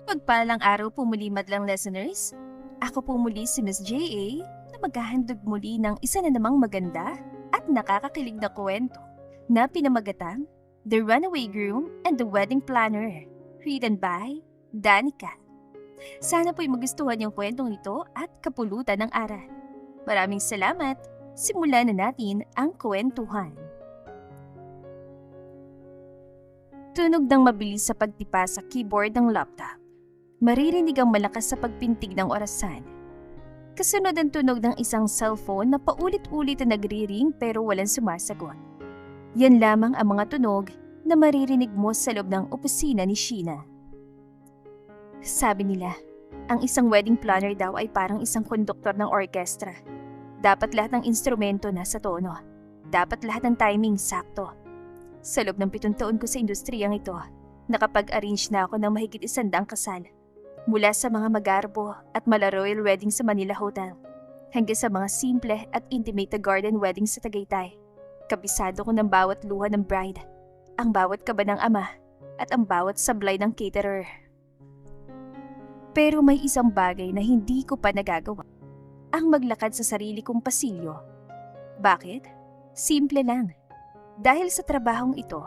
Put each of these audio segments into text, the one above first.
Pagpalang araw po muli madlang listeners. Ako po muli si Miss J.A. na maghahandog muli ng isa na namang maganda at nakakakilig na kwento na pinamagatang The Runaway Groom and the Wedding Planner, written by Danica. Sana po'y magustuhan yung kwentong ito at kapulutan ng aral. Maraming salamat. Simulan na natin ang kwentuhan. Tunog ng mabilis sa pagtipa sa keyboard ng laptop. Maririnig ang malakas sa pagpintig ng orasan. Kasunod ang tunog ng isang cellphone na paulit-ulit na nagri-ring pero walang sumasagot. Yan lamang ang mga tunog na maririnig mo sa loob ng opisina ni Sheena. Sabi nila, ang isang wedding planner daw ay parang isang konduktor ng orkestra. Dapat lahat ng instrumento nasa tono. Dapat lahat ng timing sakto. Sa loob ng 7 taon ko sa industriyang ito, nakapag-arrange na ako ng mahigit 100 kasal. Mula sa mga magarbo at mala-royal wedding sa Manila Hotel, hanggang sa mga simple at intimate na garden wedding sa Tagaytay. Kabisado ko ng bawat luha ng bride, ang bawat kaba ng ama, at ang bawat sablay ng caterer. Pero may isang bagay na hindi ko pa nagagawa. Ang maglakad sa sarili kong pasilyo. Bakit? Simple lang. Dahil sa trabahong ito,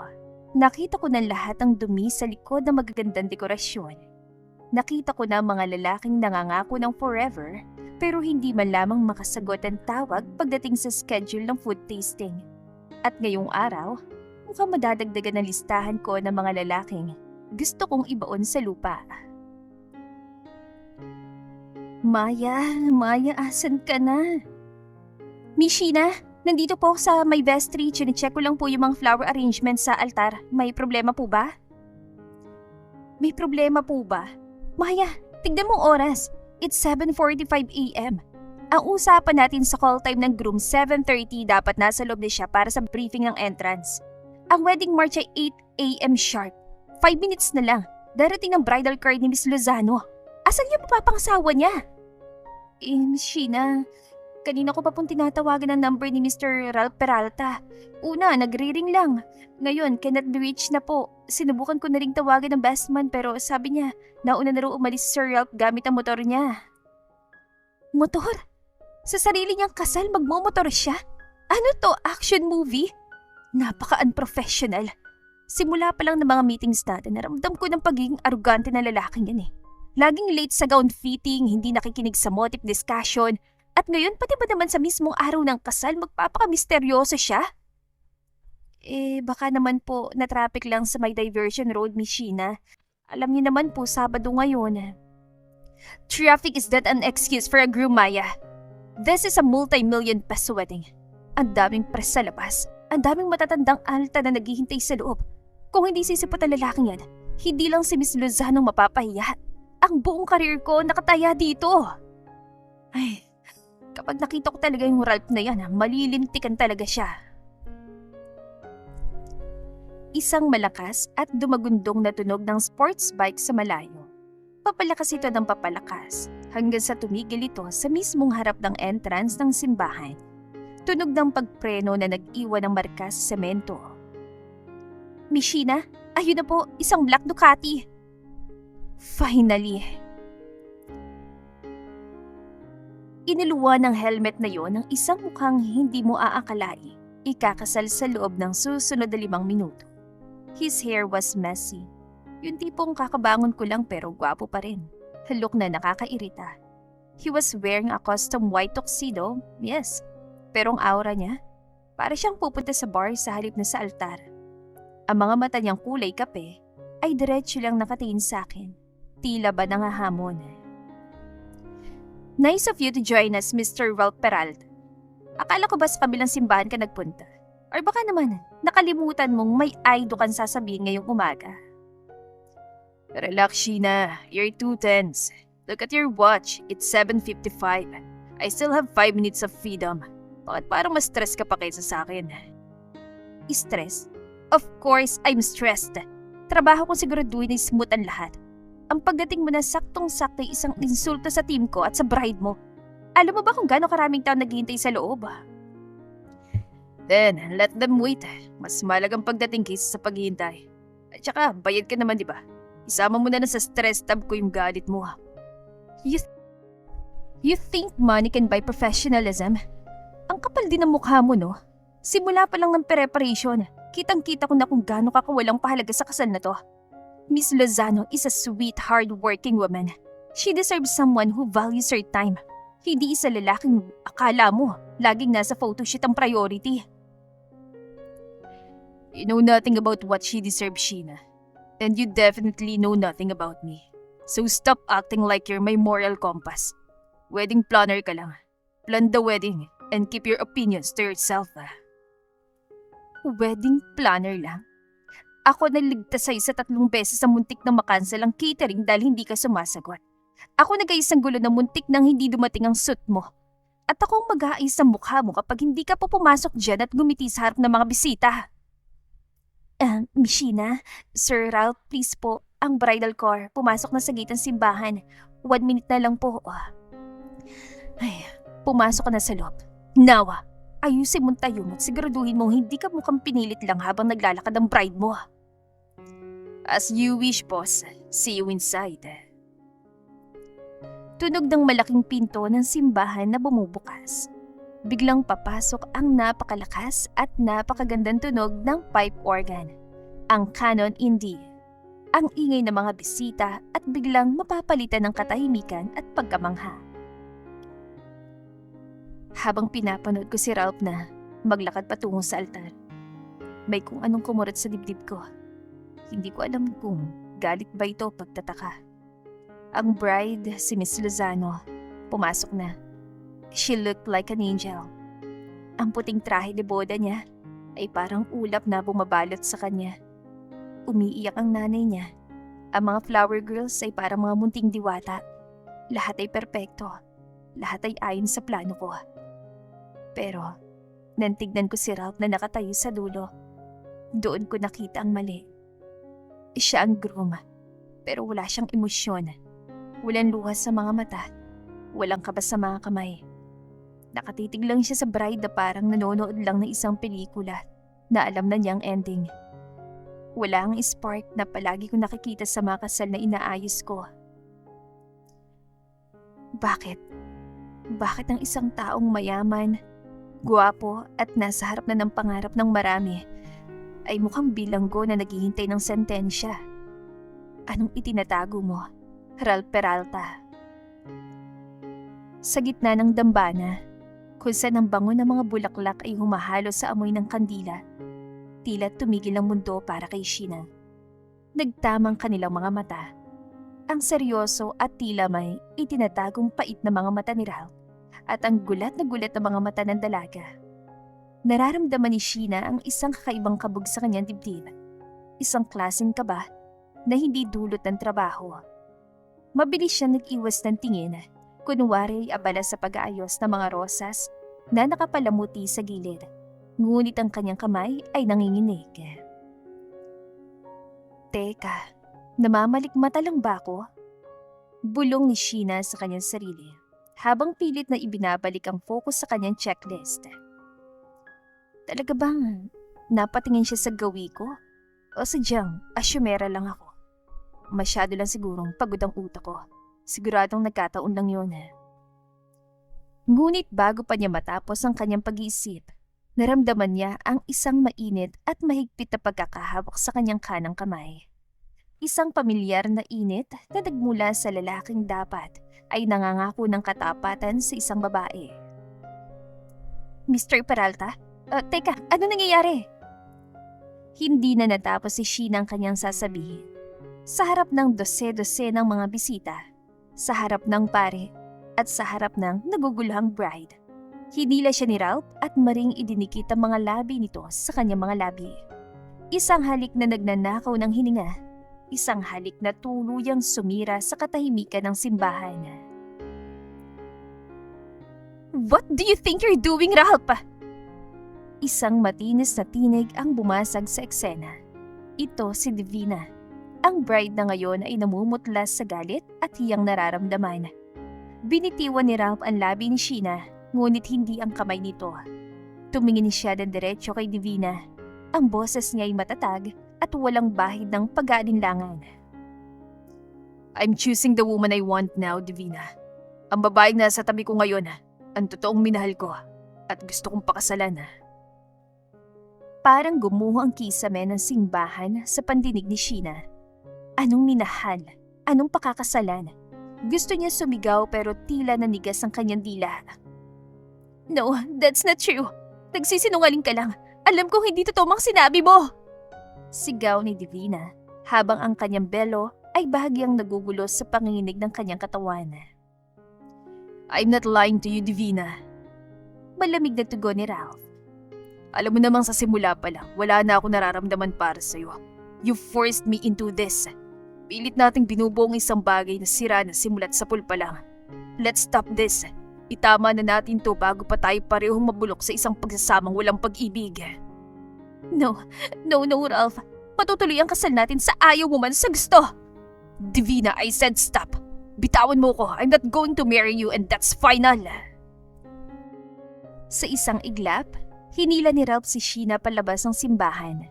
nakita ko na lahat ng dumi sa likod ng magagandang dekorasyon. Nakita ko na mga lalaking nangangako ng forever pero hindi man lamang makasagot ang tawag pagdating sa schedule ng food tasting. At ngayong araw, mukhang madadagdagan ang listahan ko ng mga lalaking gusto kong ibaon sa lupa. Maya, asan ka na? Miss Sheena, nandito po ako sa may vestry. Chine-check ko lang po yung mga flower arrangements sa altar. May problema po ba? May problema po ba? Maya, tignan mo oras. It's 7:45 a.m. Ang usapan natin sa call time ng groom 7:30 dapat nasa loob na siya para sa briefing ng entrance. Ang wedding march ay 8 a.m. sharp. 5 minutes na lang. Darating ang bridal card ni Miss Lozano. Asan yung mapapangsawa niya? Miss Sheena, kanina ko pa pong tinatawagan ang number ni Mr. Ralph Peralta. Una, nagri-ring lang. Ngayon, cannot be reached na po. Sinubukan ko na ring tawagan ng best man pero sabi niya, nauna na raw umalis si Sir Ralph gamit ang motor niya. Motor? Sa sarili niyang kasal magmomotor siya? Ano to, action movie? Napaka-unprofessional. Simula pa lang ng mga meetings natin, naramdam ko ng pagiging arugante na lalaking yan eh. Laging late sa gown fitting, hindi nakikinig sa motive discussion, at ngayon pati ba naman sa mismong araw ng kasal magpapaka-misteryoso siya? Baka naman po na-traffic lang sa may diversion road, Miss Sheena. Alam niyo naman po, Sabado ngayon. Traffic is not an excuse for a groom, Maya. This is a multi-million peso wedding. Ang daming press sa labas. Ang daming matatandang alta na naghihintay sa loob. Kung hindi sisipot ang lalaking yan, hindi lang si Miss Lozano mapapahiya. Ang buong karir ko nakataya dito. Ay, kapag nakita ko talaga yung Ralph na yan, malilintikan talaga siya. Isang malakas at dumagundong na tunog ng sports bike sa malayo. Papalakas ito ng papalakas hanggang sa tumigil ito sa mismong harap ng entrance ng simbahan. Tunog ng pagpreno na nag-iwan ng marka sa semento. Miss Sheena, ayun na po, isang black Ducati. Finally. Iniluwa ng helmet na yon ng isang mukhang hindi mo aakalain. Ikakasal sa loob ng susunod na 5 minuto. His hair was messy. Yung tipong kakabangon ko lang pero gwapo pa rin. Halok na nakakairita. He was wearing a custom white tuxedo, yes. Pero ang aura niya, para siyang pupunta sa bar sa halip na sa altar. Ang mga mata niyang kulay kape ay diretso lang nakatingin sa akin. Tila ba nangahamon. Nice of you to join us, Mr. Ralph Peralta. Akala ko ba sa kabilang simbahan ka nagpunta? Or baka naman, nakalimutan mong may aido kang sasabihin ngayong umaga. Relax, Sheena. You're too tense. Look at your watch. It's 7:55. I still have 5 minutes of freedom. Bakit parang mas stress ka pa kaysa sa akin? Stress? Of course, I'm stressed. Trabaho ko siguraduhin na smooth ang lahat. Ang pagdating mo na saktong-sakto ay isang insulto sa team ko at sa bride mo. Alam mo ba kung gaano karaming taon naghihintay sa loob? Then, let them wait. Mas malagang pagdating kaysa sa paghihintay. At saka, bayad ka naman, di ba? Isama mo na sa stress tab ko yung galit mo. You think money can buy professionalism? Ang kapal din ng mukha mo, no? Simula pa lang ng preparation, kitang-kita ko na kung gaano ka kawalang pahalaga sa kasal na to. Miss Lozano is a sweet, hard-working woman. She deserves someone who values her time. Hindi isa lalaking akala mo, laging nasa photoshoot ang priority. You know nothing about what she deserves, Sheena. And you definitely know nothing about me. So stop acting like you're my moral compass. Wedding planner ka lang. Plan the wedding and keep your opinions to yourself. Wedding planner lang? Ako naligtas sa'yo sa 3 beses sa muntik na makansel ang catering dahil hindi ka sumasagot. Ako nag-aisang gulo na muntik nang hindi dumating ang suit mo. At akong mag-aayos sa mukha mo kapag hindi ka pa pumasok dyan at gumiti sa harap ng mga bisita. Miss Sheena, Sir Ralph, please po, ang bridal car, pumasok na sa gate ng simbahan. 1 minute na lang po. Ay, pumasok ka na sa loob. Nawa, ayusin mong tayo mo at siguraduhin mong hindi ka mukhang pinilit lang habang naglalakad ang bride mo. As you wish, boss. See you inside. Tunog ng malaking pinto ng simbahan na bumubukas. Biglang papasok ang napakalakas at napakagandang tunog ng pipe organ, ang canon indie. Ang ingay ng mga bisita at biglang mapapalitan ng katahimikan at pagkamangha. Habang pinapanood ko si Ralph na maglakad patungo sa altar, may kung anong kumurot sa dibdib ko. Hindi ko alam kung galit ba ito o pagtataka. Ang bride, si Miss Lozano, pumasok na. She looked like an angel. Ang puting trahe de boda niya ay parang ulap na bumabalot sa kanya. Umiiyak ang nanay niya. Ang mga flower girls ay parang mga munting diwata. Lahat ay perpekto. Lahat ay ayon sa plano ko. Pero, nang tignan ko si Ralph na nakatayo sa dulo, doon ko nakita ang mali. Siya ang groom, pero wala siyang emosyon. Walang luha sa mga mata. Walang kaba sa mga kamay. Nakatitig lang siya sa bride na parang nanonood lang ng isang pelikula na alam na niyang ending. Wala ang spark na palagi ko nakikita sa mga kasal na inaayos ko. Bakit? Bakit ang isang taong mayaman, gwapo at nasa harap na ng pangarap ng marami ay mukhang bilanggo na naghihintay ng sentensya? Anong itinatago mo, Ralph Peralta? Sa gitna ng dambana, kung saan ang bango ng mga bulaklak ay humahalo sa amoy ng kandila, tila tumigil ang mundo para kay Sheena. Nagtamang kanilang mga mata. Ang seryoso at tila may itinatagong pait na mga mata ni Ralph at ang gulat na gulat na mga mata ng dalaga. Nararamdaman ni Sheena ang isang kakaibang kabog sa kanyang dibdib. Isang klaseng kaba na hindi dulot ng trabaho. Mabilis siya nag-iwas ng tingin. Kunwari abala sa pag-aayos ng mga rosas na nakapalamuti sa gilid. Ngunit ang kanyang kamay ay nanginginig. Teka, namamalikmata lang ba ako? Bulong ni Sheena sa kanyang sarili habang pilit na ibinabalik ang focus sa kanyang checklist. Talaga bang napatingin siya sa gawi ko? O sadyang asyumera lang ako? Masyado lang sigurong pagod ang utak ko. Siguradong nagkataon lang yun. Ngunit bago pa niya matapos ang kanyang pag-iisip, naramdaman niya ang isang mainit at mahigpit na pagkakahawak sa kanyang kanang kamay. Isang pamilyar na init na nagmula sa lalaking dapat ay nangangako ng katapatan sa isang babae. Mr. Peralta? Teka, ano nangyayari? Hindi na natapos si Sheena ang kanyang sasabihin. Sa harap ng dose-dose ng mga bisita, sa harap ng pare, at sa harap ng naguguluhang bride, hinila siya ni Ralph at maring idinikit ang mga labi nito sa kanyang mga labi. Isang halik na nagnanakaw ng hininga, isang halik na tuluyang sumira sa katahimikan ng simbahan. What do you think you're doing, Ralph? Isang matinis na tinig ang bumasag sa eksena. Ito si Divina. Ang bride na ngayon ay namumutlas sa galit at hiyang nararamdaman. Binitiwan ni Ralph ang labi ni Sheena, ngunit hindi ang kamay nito. Tumingin siya ng diretso kay Divina. Ang boses niya ay matatag at walang bahid ng pag-aalinlangan. I'm choosing the woman I want now, Divina. Ang babaeng nasa tabi ko ngayon, ang totoong minahal ko at gusto kong pakasalan. Parang gumuho ang kisame ng simbahan sa pandinig ni Sheena. Anong minahal? Anong pakakasalan? Gusto niya sumigaw pero tila nanigas ang kanyang dila. No, that's not true. Nagsisinungaling ka lang. Alam kong hindi totoo ang sinabi mo. Sigaw ni Divina habang ang kanyang belo ay bahagyang nagugulo sa panginginig ng kanyang katawan. I'm not lying to you, Divina. Malamig na tugon ni Ralph. Alam mo namang sa simula pa lang, wala na ako nararamdaman para sa'yo. You forced me into this. Pilit nating binubuo ang isang bagay na sira na simulat sa pulpa lang. Let's stop this. Itama na natin to bago pa tayo parehong mabulok sa isang pagsasamang walang pag-ibig. No, Ralph. Patutuloy ang kasal natin sa ayaw mo man sa gusto. Divina, I said stop. Bitawan mo ko. I'm not going to marry you and that's final. Sa isang iglap, hinila ni Ralph si Sheena palabas ng simbahan.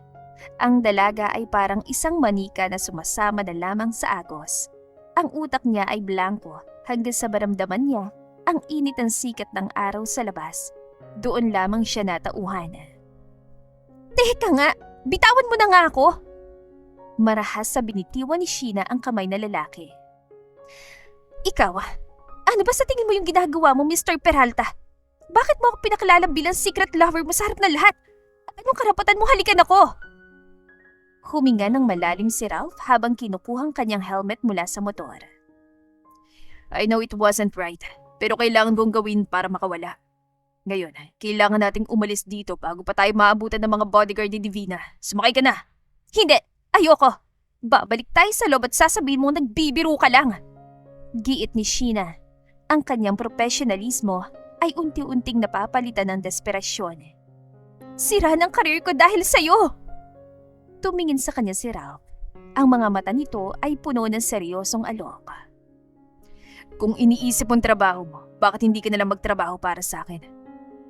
Ang dalaga ay parang isang manika na sumasama na lamang sa agos. Ang utak niya ay blanko hanggang sa maramdaman niya ang init ng sikat ng araw sa labas. Doon lamang siya natauhan. Teka nga, bitawan mo na nga ako! Marahas sa binitiwan ni Sheena ang kamay na lalaki. Ikaw, ano ba sa tingin mo yung ginagawa mo, Mr. Peralta? Bakit mo ako pinakilala bilang secret lover mo sa harap ng lahat? Anong karapatan mo halikan ako? Huminga ng malalim si Ralph habang kinukuhang kanyang helmet mula sa motor. I know it wasn't right, pero kailangan kong gawin para makawala. Ngayon, kailangan nating umalis dito bago pa tayo maabutan ng mga bodyguard ni Divina. Sumakay ka na! Hindi! Ayoko! Babalik tayo sa loob at sasabihin mo nagbibiro ka lang! Giit ni Sheena. Ang kanyang profesionalismo ay unti-unting napapalitan ng desperasyon. Sira ng karir ko dahil sa'yo! Tumingin sa kanya si Ralph. Ang mga mata nito ay puno ng seryosong alok. Kung iniisip mong trabaho mo, bakit hindi ka nalang magtrabaho para sa akin?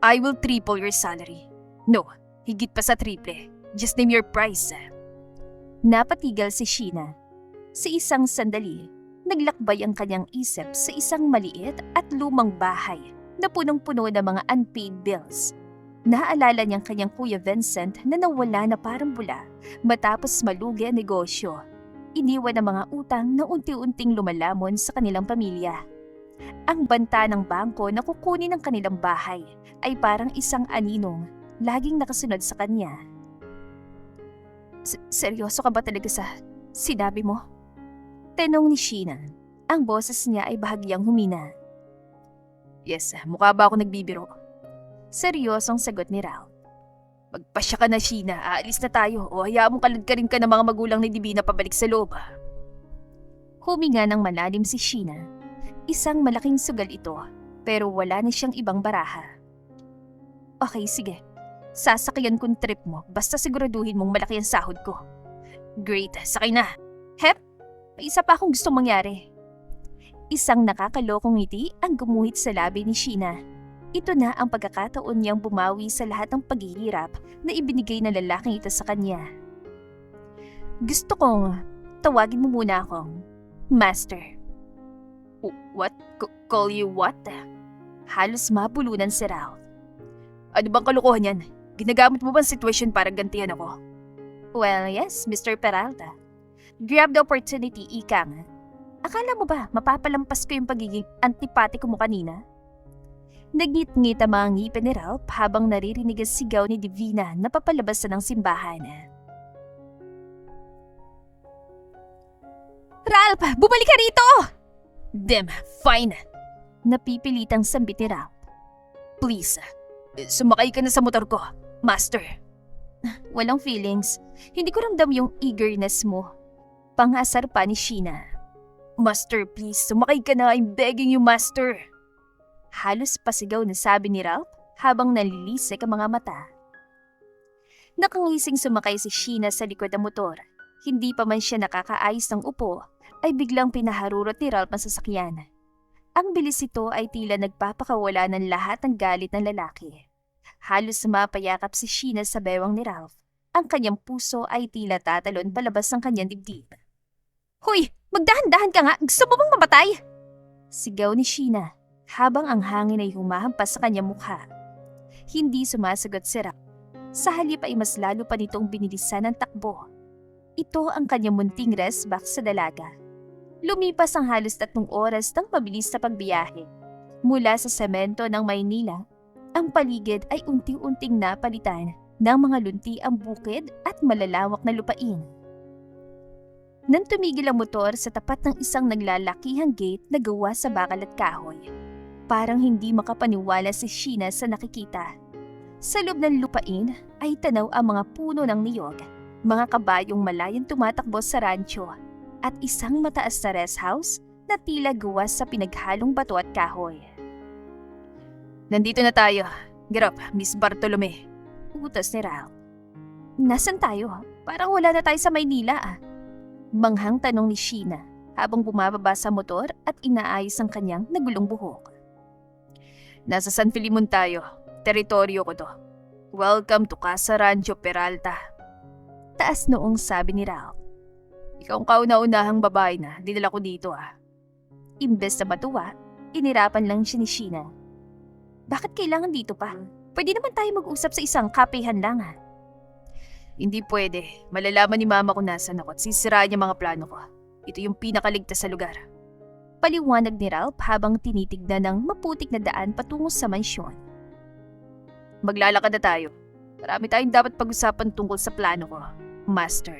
I will triple your salary. No, higit pa sa triple. Just name your price. Napatigal si Sheena. Sa isang sandali, naglakbay ang kanyang isip sa isang maliit at lumang bahay na punong-puno ng mga unpaid bills. Naalala niyang kanyang Kuya Vincent na nawala na parang bula matapos malugi ang negosyo. Iniwan ang mga utang na unti-unting lumalamon sa kanilang pamilya. Ang banta ng bangko na kukunin ng kanilang bahay ay parang isang aninong laging nakasunod sa kanya. Seryoso ka ba talaga sa sinabi mo? Tanong ni Sheena. Ang boses niya ay bahagyang humina. Yes, mukha ba ako nagbibiro? Seryosong sagot ni Ralph. Magpasya ka na, Sheena. Aalis na tayo o hayaan mong kaladkarin ka ng mga magulang ni Divina pabalik sa loob. Huminga ng malalim si Sheena. Isang malaking sugal ito pero wala na siyang ibang baraha. Okay, sige. Sasakyan kong trip mo basta siguraduhin mong malaki ang sahod ko. Great, sakay na. Hep, may isa pa akong gustong mangyari. Isang nakakalokong ngiti ang gumuhit sa labi ni Sheena. Ito na ang pagkakataon niyang bumawi sa lahat ng paghihirap na ibinigay ng lalaking ito sa kanya. Gusto kong tawagin mo muna akong Master. What? Call you what? Halos mabulunan si Ralph. Ano bang kalokohan yan? Ginagamit mo ba ang sitwasyon para gantihan ako? Well, yes, Mr. Peralta. Grab the opportunity, ika nga. Akala mo ba mapapalampas ko yung pagiging antipatiko mo kanina? Nagngit-ngit ang mga ngipin ni Ralph habang naririnig ang sigaw ni Divina na papalabas ng simbahan. Ralph! Bumalik ka rito! Dem, fine. Napipilitang sambit ni Ralph. Please, sumakay ka na sa motor ko, Master. Walang feelings. Hindi ko ramdam yung eagerness mo. Pangasar pa ni Sheena. Master, please, sumakay ka na. I'm begging you, Master. Halos pasigaw na sabi ni Ralph habang nalilisik ang mga mata. Nakangising sumakay si Sheena sa likod ng motor. Hindi pa man siya nakakaayos ng upo, ay biglang pinaharurot ni Ralph ang sasakyan. Ang bilis ito ay tila nagpapakawala ng lahat ng galit ng lalaki. Halos mapayakap si Sheena sa bewang ni Ralph. Ang kanyang puso ay tila tatalon palabas ng kanyang dibdib. Hoy! Magdahan-dahan ka nga, gusto mo bang mamatay? Sigaw ni Sheena habang ang hangin ay humahampas sa kanyang mukha. Hindi sumasagot si Ralph. Sa halip ay mas lalo pa nitong binilisan ang takbo. Ito ang kanyang munting rest back sa dalaga. Lumipas ang halos 3 oras ng mabilis na pagbiyahe. Mula sa semento ng Maynila, ang paligid ay unti-unting napalitan ng mga lunti ang bukid at malalawak na lupain. Nang tumigil ang motor sa tapat ng isang naglalakihang gate na gawa sa bakal at kahoy, parang hindi makapaniwala si Sheena sa nakikita. Sa loob ng lupain ay tanaw ang mga puno ng niyog, mga kabayong malayang tumatakbo sa rancho, at isang mataas na rest house na tila gawa sa pinaghalong bato at kahoy. Nandito na tayo. Get up, Miss Bartolome. Utos ni Ralph. Nasaan tayo? Parang wala na tayo sa Maynila ah. Manghang tanong ni Sheena habang bumababa sa motor at inaayos ang kanyang nagulong buhok. Nasa San Filimon tayo. Teritoryo ko to. Welcome to Casa Rancho Peralta. Taas noong sabi ni Ralph. Ikaw ang kauna-unahang babae na dinala ko dito ah. Imbes na matuwa, inirapan lang siya ni Sheena. Bakit kailangan dito pa? Pwede naman tayo mag-usap sa isang kapehan lang ah. Hindi pwede. Malalaman ni mama ko nasan ako at sisiraan niya mga plano ko. Ito yung pinakaligtas sa lugar. Paliwanag ni Ralph habang tinitignan ng maputik na daan patungo sa mansyon. Maglalakad na tayo. Marami tayong dapat pag-usapan tungkol sa plano ko, Master.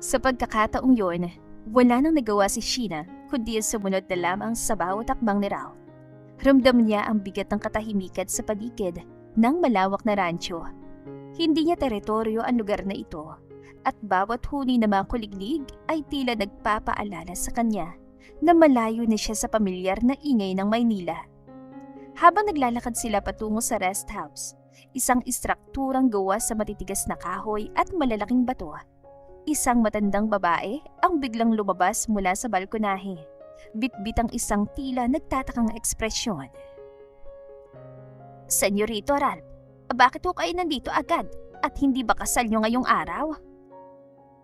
Sa pagkakataong yon, wala nang nagawa si Sheena kundi sumunod na lamang sa bawat takbang ni Ralph. Ramdam niya ang bigat ng katahimikan sa paligid ng malawak na rancho. Hindi niya teritoryo ang lugar na ito at bawat huni na mga kuliglig ay tila nagpapaalala sa kanya na malayo na siya sa pamilyar na ingay ng Maynila. Habang naglalakad sila patungo sa rest house, isang istrukturang gawa sa matitigas na kahoy at malalaking bato, isang matandang babae ang biglang lumabas mula sa balkonahe, bitbit ang isang tila nagtatakang ekspresyon. Senyorito Ralph, bakit ho kayo nandito agad at hindi ba kasal nyo ngayong araw?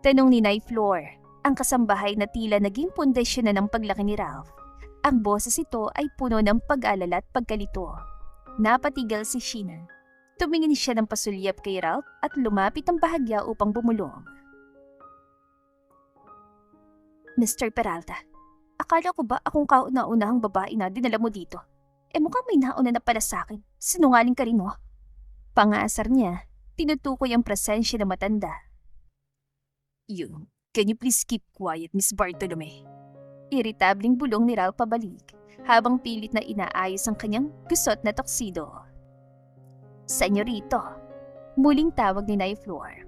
Tanong ni Nay Flor, ang kasambahay na tila naging pundasyon na ng paglaki ni Ralph. Ang boses ito ay puno ng pag-alala at pagkalito. Napatigal si Sheena. Tumingin siya ng pasulyap kay Ralph at lumapit ang bahagya upang bumulong. Mr. Peralta, akala ko ba akong kauna-unahang babae na dinala mo dito? Mukhang may nauna na pala sa akin. Sinungaling ka rin, oh. Pangasar niya, tinutukoy ang presensya ng matanda. Can you please keep quiet, Miss Bartolome? Iritabling bulong ni Ralph pabalik, habang pilit na inaayos ang kanyang gusot na tuxedo. Senyorito, muling tawag ni Nay Flor.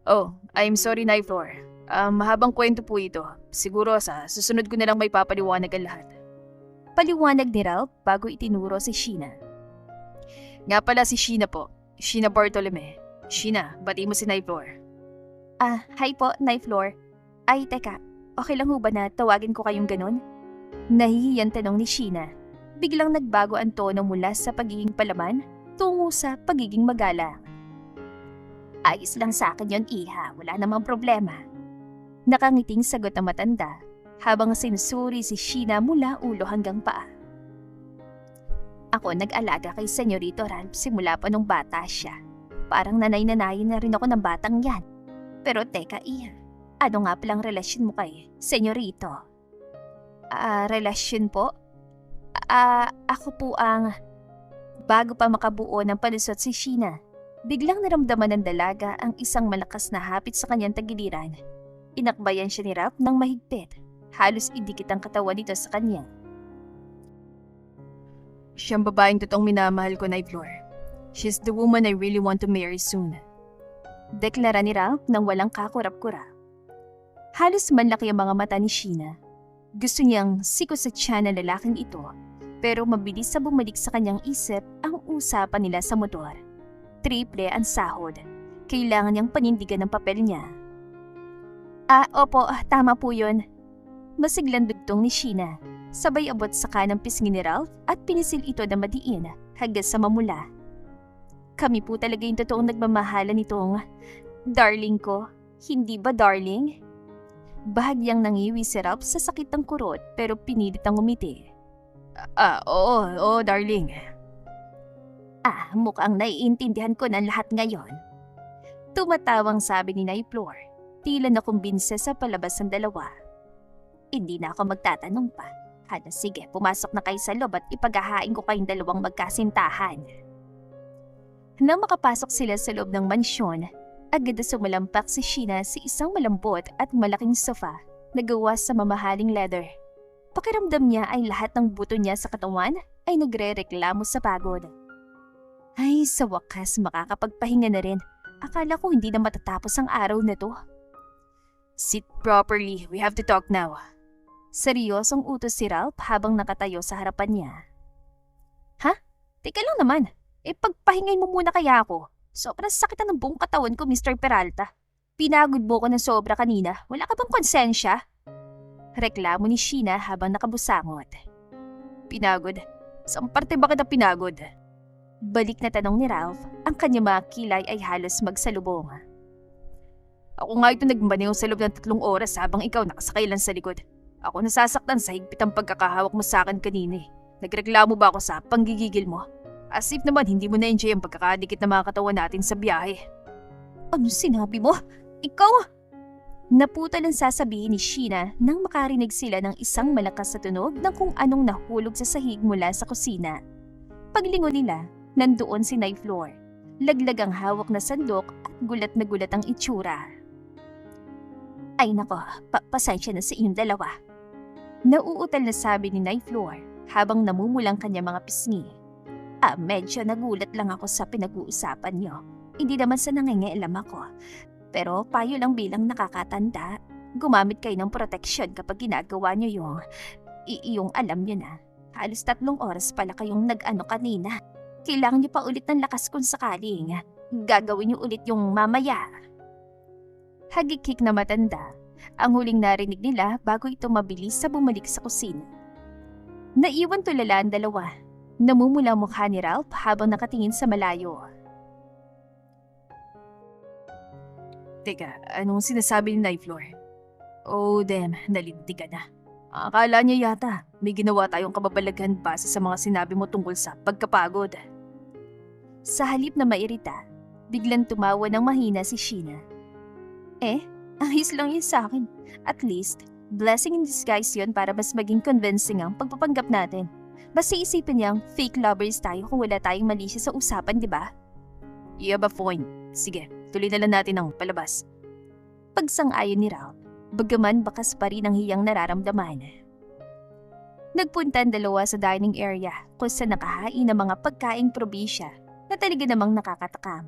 Oh, I'm sorry, Nay Flor. Mahabang kwento po ito. Siguro sa susunod ko na lang may papaliwanag ang lahat. Paliwanag ni Ralph bago itinuro si Sheena. Nga pala si Sheena po. Sheena Bartolome. Sheena, bati mo si Nay Flor. Hi po, Nay Flor. Ay, teka. Okay lang ho ba na tawagin ko kayong ganun? Nahihiyan tanong ni Sheena. Biglang nagbago ang tono mula sa pagiging palaman tungo sa pagiging magalang. Ayos lang sa akin yon, iha. Wala namang problema. Nakangiting sagot ng matanda habang sinusuri si Sheena mula ulo hanggang paa. Ako nag-alaga kay Senyorito Ralph simula pa nung bata siya. Parang nanay-nanayin na rin ako ng batang yan. Pero teka, iha. Ano nga palang relasyon mo kay Senyorito? Relasyon po? Ako po ang... Bago pa makabuo ng palusot si Sheena, biglang naramdaman ng dalaga ang isang malakas na hapit sa kanyang tagiliran. Inakbayan siya ni Ralph ng mahigpit. Halos idikit ang katawan nito sa kanya. Siyang babaeng totoong minamahal ko, Nay Flor. She's the woman I really want to marry soon. Deklara ni Ralph nang walang kakurap-kurap. Halos manlaki ang mga mata ni Sheena. Gusto niyang siko sa tiyan ng lalaking ito, pero mabilis sa bumalik sa kanyang isip ang usapan nila sa motor. Triple ang sahod. Kailangan niyang panindigan ng papel niya. Opo, tama po yun. Masiglang dugtong ni Sheena. Sabay abot sa kanang pisngi ni Ralph at pinisil ito na madiin hanggang sa mamula. Kami po talaga yung totoong nagmamahalan nitong darling ko. Hindi ba darling? Bahagyang nangiwi si Ralph sa sakit ng kurot pero pinilit ang umiti. Oo, darling. Mukhang naiintindihan ko ng lahat ngayon. Tumatawang sabi ni Nay Flor, tila nakumbinse sa palabas ng dalawa. Hindi na ako magtatanong pa. Sige, pumasok na kayo sa loob at ipaghahain ko kayong dalawang magkasintahan. Nang makapasok sila sa loob ng mansyon, agad na sumalampak si Sheena sa isang malambot at malaking sofa na gawa sa mamahaling leather. Pakiramdam niya ay lahat ng buto niya sa katawan ay nagre-reklamo sa pagod. Ay, sa wakas makakapagpahinga na rin. Akala ko hindi na matatapos ang araw na to. Sit properly, we have to talk now. Seryosong utos si Ralph habang nakatayo sa harapan niya. Ha? Teka lang naman. Pagpahingay mo muna kaya ako. Sobrang sakit ng buong katawan ko, Mr. Peralta. Pinagod mo ko ng sobra kanina. Wala ka bang konsensya? Reklamo ni Sheena habang nakabusangot. Pinagod? Saan parte ba kita pinagod? Balik na tanong ni Ralph, ang kanyang mga kilay ay halos magsalubong. Ako nga ito nagmaneho sa loob ng 3 oras habang ikaw nakasakay lang sa likod. Ako nasasaktan sa higpit ang pagkakahawak mo sa akin kanina. Nagreklamo ba ako sa panggigigil mo? As if naman hindi mo na-enjoy ang pagkakadikit na mga katawan natin sa biyahe. Ano sinabi mo? Ikaw? Naputal ang sasabihin ni Sheena nang makarinig sila ng isang malakas na tunog ng kung anong nahulog sa sahig mula sa kusina. Paglingon nila, nandoon si Nay Flor. Laglag ang hawak na sandok at gulat na gulat ang itsura. Ay nako, pasensya na sa inyong dalawa. Nauutal na sabi ni Nay Flor habang namumulang kanya mga pisngi. Medyo nagulat lang ako sa pinag-uusapan niyo. Hindi naman sa nangingailam ako. Pero payo lang bilang nakakatanda, gumamit kayo ng proteksyon kapag ginagawa niyo yung alam niyo na. Halos 3 oras pala kayong nag-ano kanina. Kailangan niyo pa ulit ng lakas kung sakaling. Gagawin niyo ulit yung mamaya. Hagikik na matanda. Ang huling narinig nila bago ito mabilis sa bumalik sa kusina. Naiwan tulala ang dalawa. Namumula mukha ni Ralph habang nakatingin sa malayo. Teka, anong sinasabi ni Nay Flor? Oh damn, nalintigan na. Akala niya yata may ginawa tayong kababalaghan base sa mga sinabi mo tungkol sa pagkapagod. Sa halip na mairita, biglang tumawa ng mahina si Sheena. Ayos lang yun sa akin. At least, blessing in disguise yun para mas maging convincing ang pagpapanggap natin. Basta isipin niyang fake lovers tayo kung wala tayong mali siya sa usapan, di ba? You have a point. Sige, tuloy na lang natin ang palabas. Pagsang-ayon ni Ralph, bagaman bakas pa rin ang hiyang nararamdaman. Nagpunta ang dalawa sa dining area kung saan nakahain ng mga pagkaing probinsya na talaga namang nakakatakam.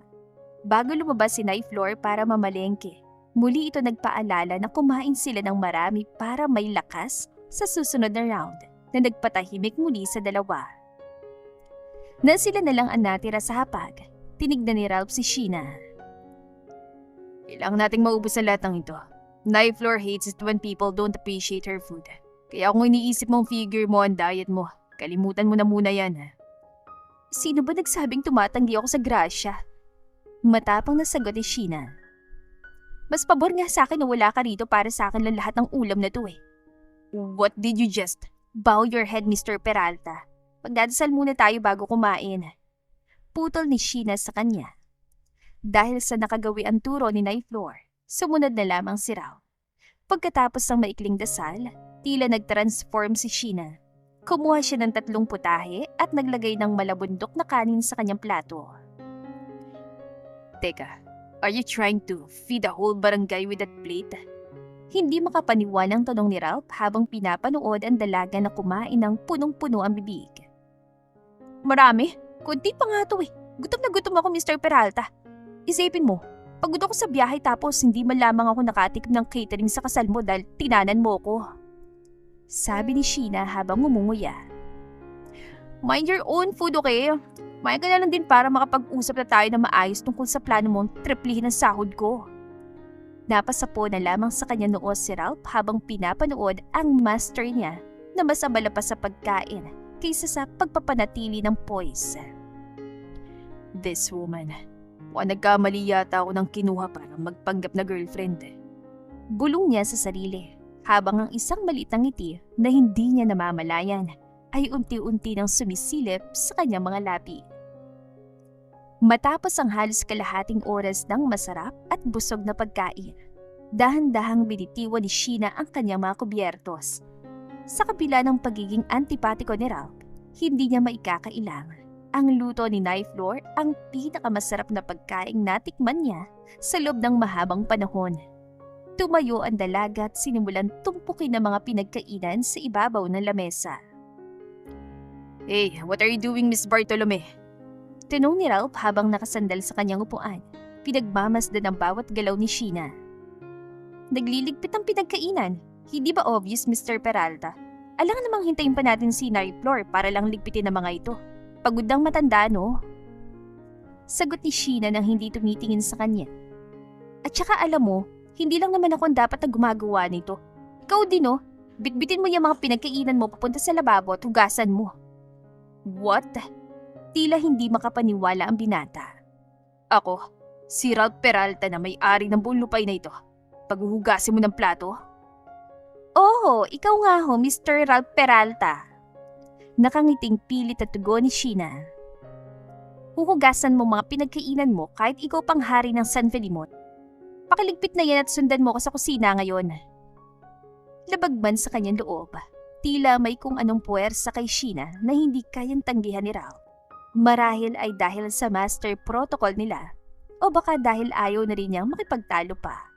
Bago lumabas si Nay Flor para mamalengke, muli ito nagpaalala na kumain sila ng marami para may lakas sa susunod na round na nagpatahimik muli sa dalawa. Nang sila na lang ang natira sa hapag, tinignan ni Ralph si Sheena. Kailangan nating maubos ang lahat ng ito. Nay Flor hates it when people don't appreciate her food. Kaya kung iniisip mong figure mo ang diet mo, kalimutan mo na muna yan. Sino ba nagsabing tumatanggi ako sa grasya? Matapang na sagot ni Sheena. Mas pabor nga sa akin na wala ka rito para sa akin lang lahat ng ulam na to . What did you just... Bow your head, Mr. Peralta. Magdadasal muna tayo bago kumain. Putol ni Sheena sa kanya. Dahil sa nakagawi ang turo ni Nay Flor, sumunod na lamang si Ralph. Pagkatapos ng maikling dasal, tila nag-transform si Sheena. Kumuha siya ng 3 putahe at naglagay ng malabundok na kanin sa kanyang plato. Teka, are you trying to feed the whole barangay with that plate? Hindi makapaniwalang tanong ni Ralph habang pinapanood ang dalaga na kumain ng punong-puno ang bibig. Marami? Kunti pa nga to . Gutom na gutom ako, Mr. Peralta. Isipin mo, pagod ako sa biyahe tapos hindi man lamang ako nakatikim ng catering sa kasal mo dahil tinanan mo ko. Sabi ni Sheena habang ngumunguya. Mind your own food, okay? Maya ka na lang din para makapag-usap na tayo na maayos tungkol sa plano mong triplihin ang sahod ko. Napasapo na lamang sa kanya noo si Ralph habang pinapanood ang master niya na mas abala pa sa pagkain kaysa sa pagpapanatili ng poise. This woman, mukhang nagkamali yata ako ng kinuha para magpanggap na girlfriend. Bulong niya sa sarili, habang ang isang maliit na ngiti na hindi niya namamalayan ay unti-unti nang sumisilip sa kanyang mga labi. Matapos ang halos kalahating oras ng masarap at busog na pagkain, dahan-dahang binitiwan ni Sheena ang kanyang mga kubyertos. Sa kabila ng pagiging antipatiko ni Ralph, hindi niya maikakailang. Ang luto ni Nightlore ang pinakamasarap na pagkaing natikman niya sa loob ng mahabang panahon. Tumayo ang dalaga at sinimulan tumpukin ng mga pinagkainan sa ibabaw ng lamesa. Hey, what are you doing, Miss Bartolome? Tanong ni Ralph habang nakasandal sa kanyang upuan. Pinagmamasdan ang bawat galaw ni Sheena. Nagliligpit ang pinagkainan. Hindi ba obvious, Mr. Peralta? Alangan namang hintayin pa natin si Nightlore para lang ligpitin ang mga ito. Pagod ng matanda, no? Sagot ni Sheena nang hindi tumitingin sa kanya. At saka alam mo, hindi lang naman ako ang dapat na gumagawa nito. Ikaw din, no? Bitbitin mo yung mga pinagkainan mo papunta sa lababo at hugasan mo. What? Tila hindi makapaniwala ang binata. Ako, si Ralph Peralta na may-ari ng buong lupay na ito. Paghuhugasin mo ng plato? Oh, ikaw nga ho, Mr. Ralph Peralta. Nakangiting pilit at tugon ni Sheena. Huhugasan mo mga pinagkainan mo kahit ikaw pang hari ng San Felimon. Pakiligpit na yan at sundan mo ko sa kusina ngayon. Labagman sa kanyang loob, tila may kung anong puwersa kay Sheena na hindi kayang tanggihan ni Ralph. Marahil ay dahil sa master protocol nila o baka dahil ayaw na rin niyang makipagtalo pa.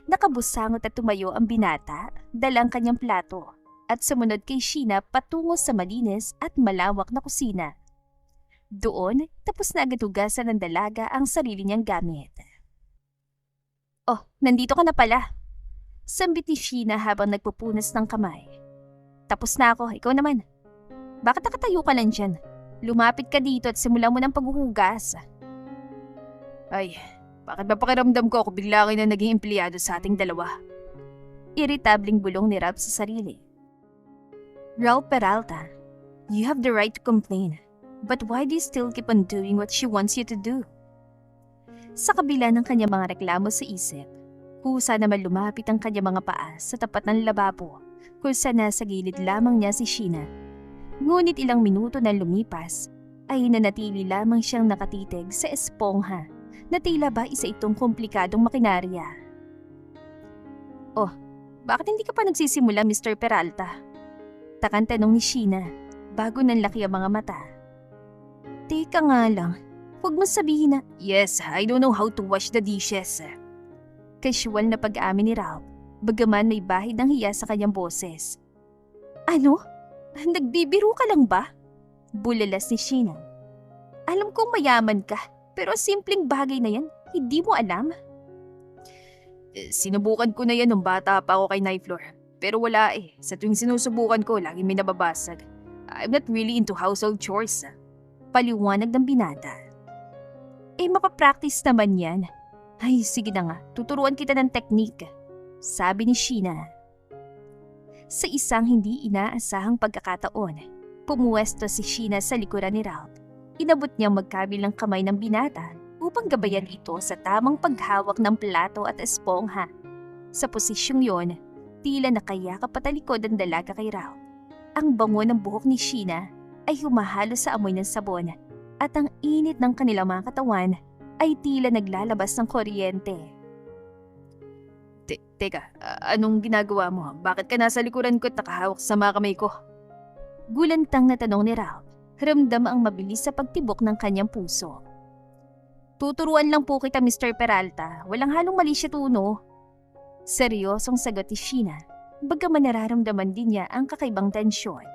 Nakabusangot at tumayo ang binata, dalang kanyang plato at sumunod kay Sheena patungo sa malinis at malawak na kusina. Doon, tapos na agad hugasan ng dalaga ang sarili niyang gamit. Oh, nandito ka na pala. Sambit ni Sheena habang nagpupunas ng kamay. Tapos na ako, ikaw naman. Bakit nakatayo ka lang dyan? Lumapit ka dito at simulan mo ng paghuhugas. Ay, bakit ba pakiramdam ko ako bigla kayo na naging empleyado sa ating dalawa? Irritabling bulong ni Ralph sa sarili. Ralph Peralta, you have the right to complain. But why do you still keep on doing what she wants you to do? Sa kabila ng kanyang mga reklamo sa isip, kusa naman lumapit ang kanyang mga paa sa tapat ng lababo kung saan nasa gilid lamang niya si Sheena. Ngunit ilang minuto na lumipas, ay nanatili lamang siyang nakatitig sa espongha na tila ba isa itong komplikadong makinarya. Oh, bakit hindi ka pa nagsisimula, Mr. Peralta? Takang tanong ni Sheena bago nanlaki ang mga mata. Teka nga lang, huwag mo sabihin na, yes, I don't know how to wash the dishes. Casual na pag-amin ni Ralph, bagaman may bahid ng hiya sa kanyang boses. Ano? Nagbibiro ka lang ba? Bulalas ni Sheena. Alam kong mayaman ka, pero simpleng bagay na yan, hindi mo alam? Sinubukan ko na yan nung bata pa ako kay Nightlore. Pero wala eh, sa tuwing sinusubukan ko, lagi may nababasag. I'm not really into household chores. Paliwanag ng binata. Eh mapapractice naman yan. Ay sige na nga, tuturuan kita ng teknik. Sabi ni Sheena. Sa isang hindi inaasahang pagkakataon, pumuwesto si Sheena sa likuran ni Ralph. Inabot niyang magkabilang kamay ng binata upang gabayan ito sa tamang paghawak ng plato at espongha. Sa posisyong yon, tila nakayakap patalikod ang dalaga kay Ralph. Ang bango ng buhok ni Sheena ay humahalo sa amoy ng sabon at ang init ng kanilang mga katawan ay tila naglalabas ng kuryente. Teka, anong ginagawa mo? Bakit ka nasa likuran ko at nakahawak sa mga kamay ko? Gulantang na tanong ni Ralph, ramdam ang mabilis sa pagtibok ng kanyang puso. Tuturuan lang po kita, Mr. Peralta. Walang halong mali siya tuno. Seryosong sagot ni Sheena, bagaman nararamdaman din niya ang kakaibang tensyon.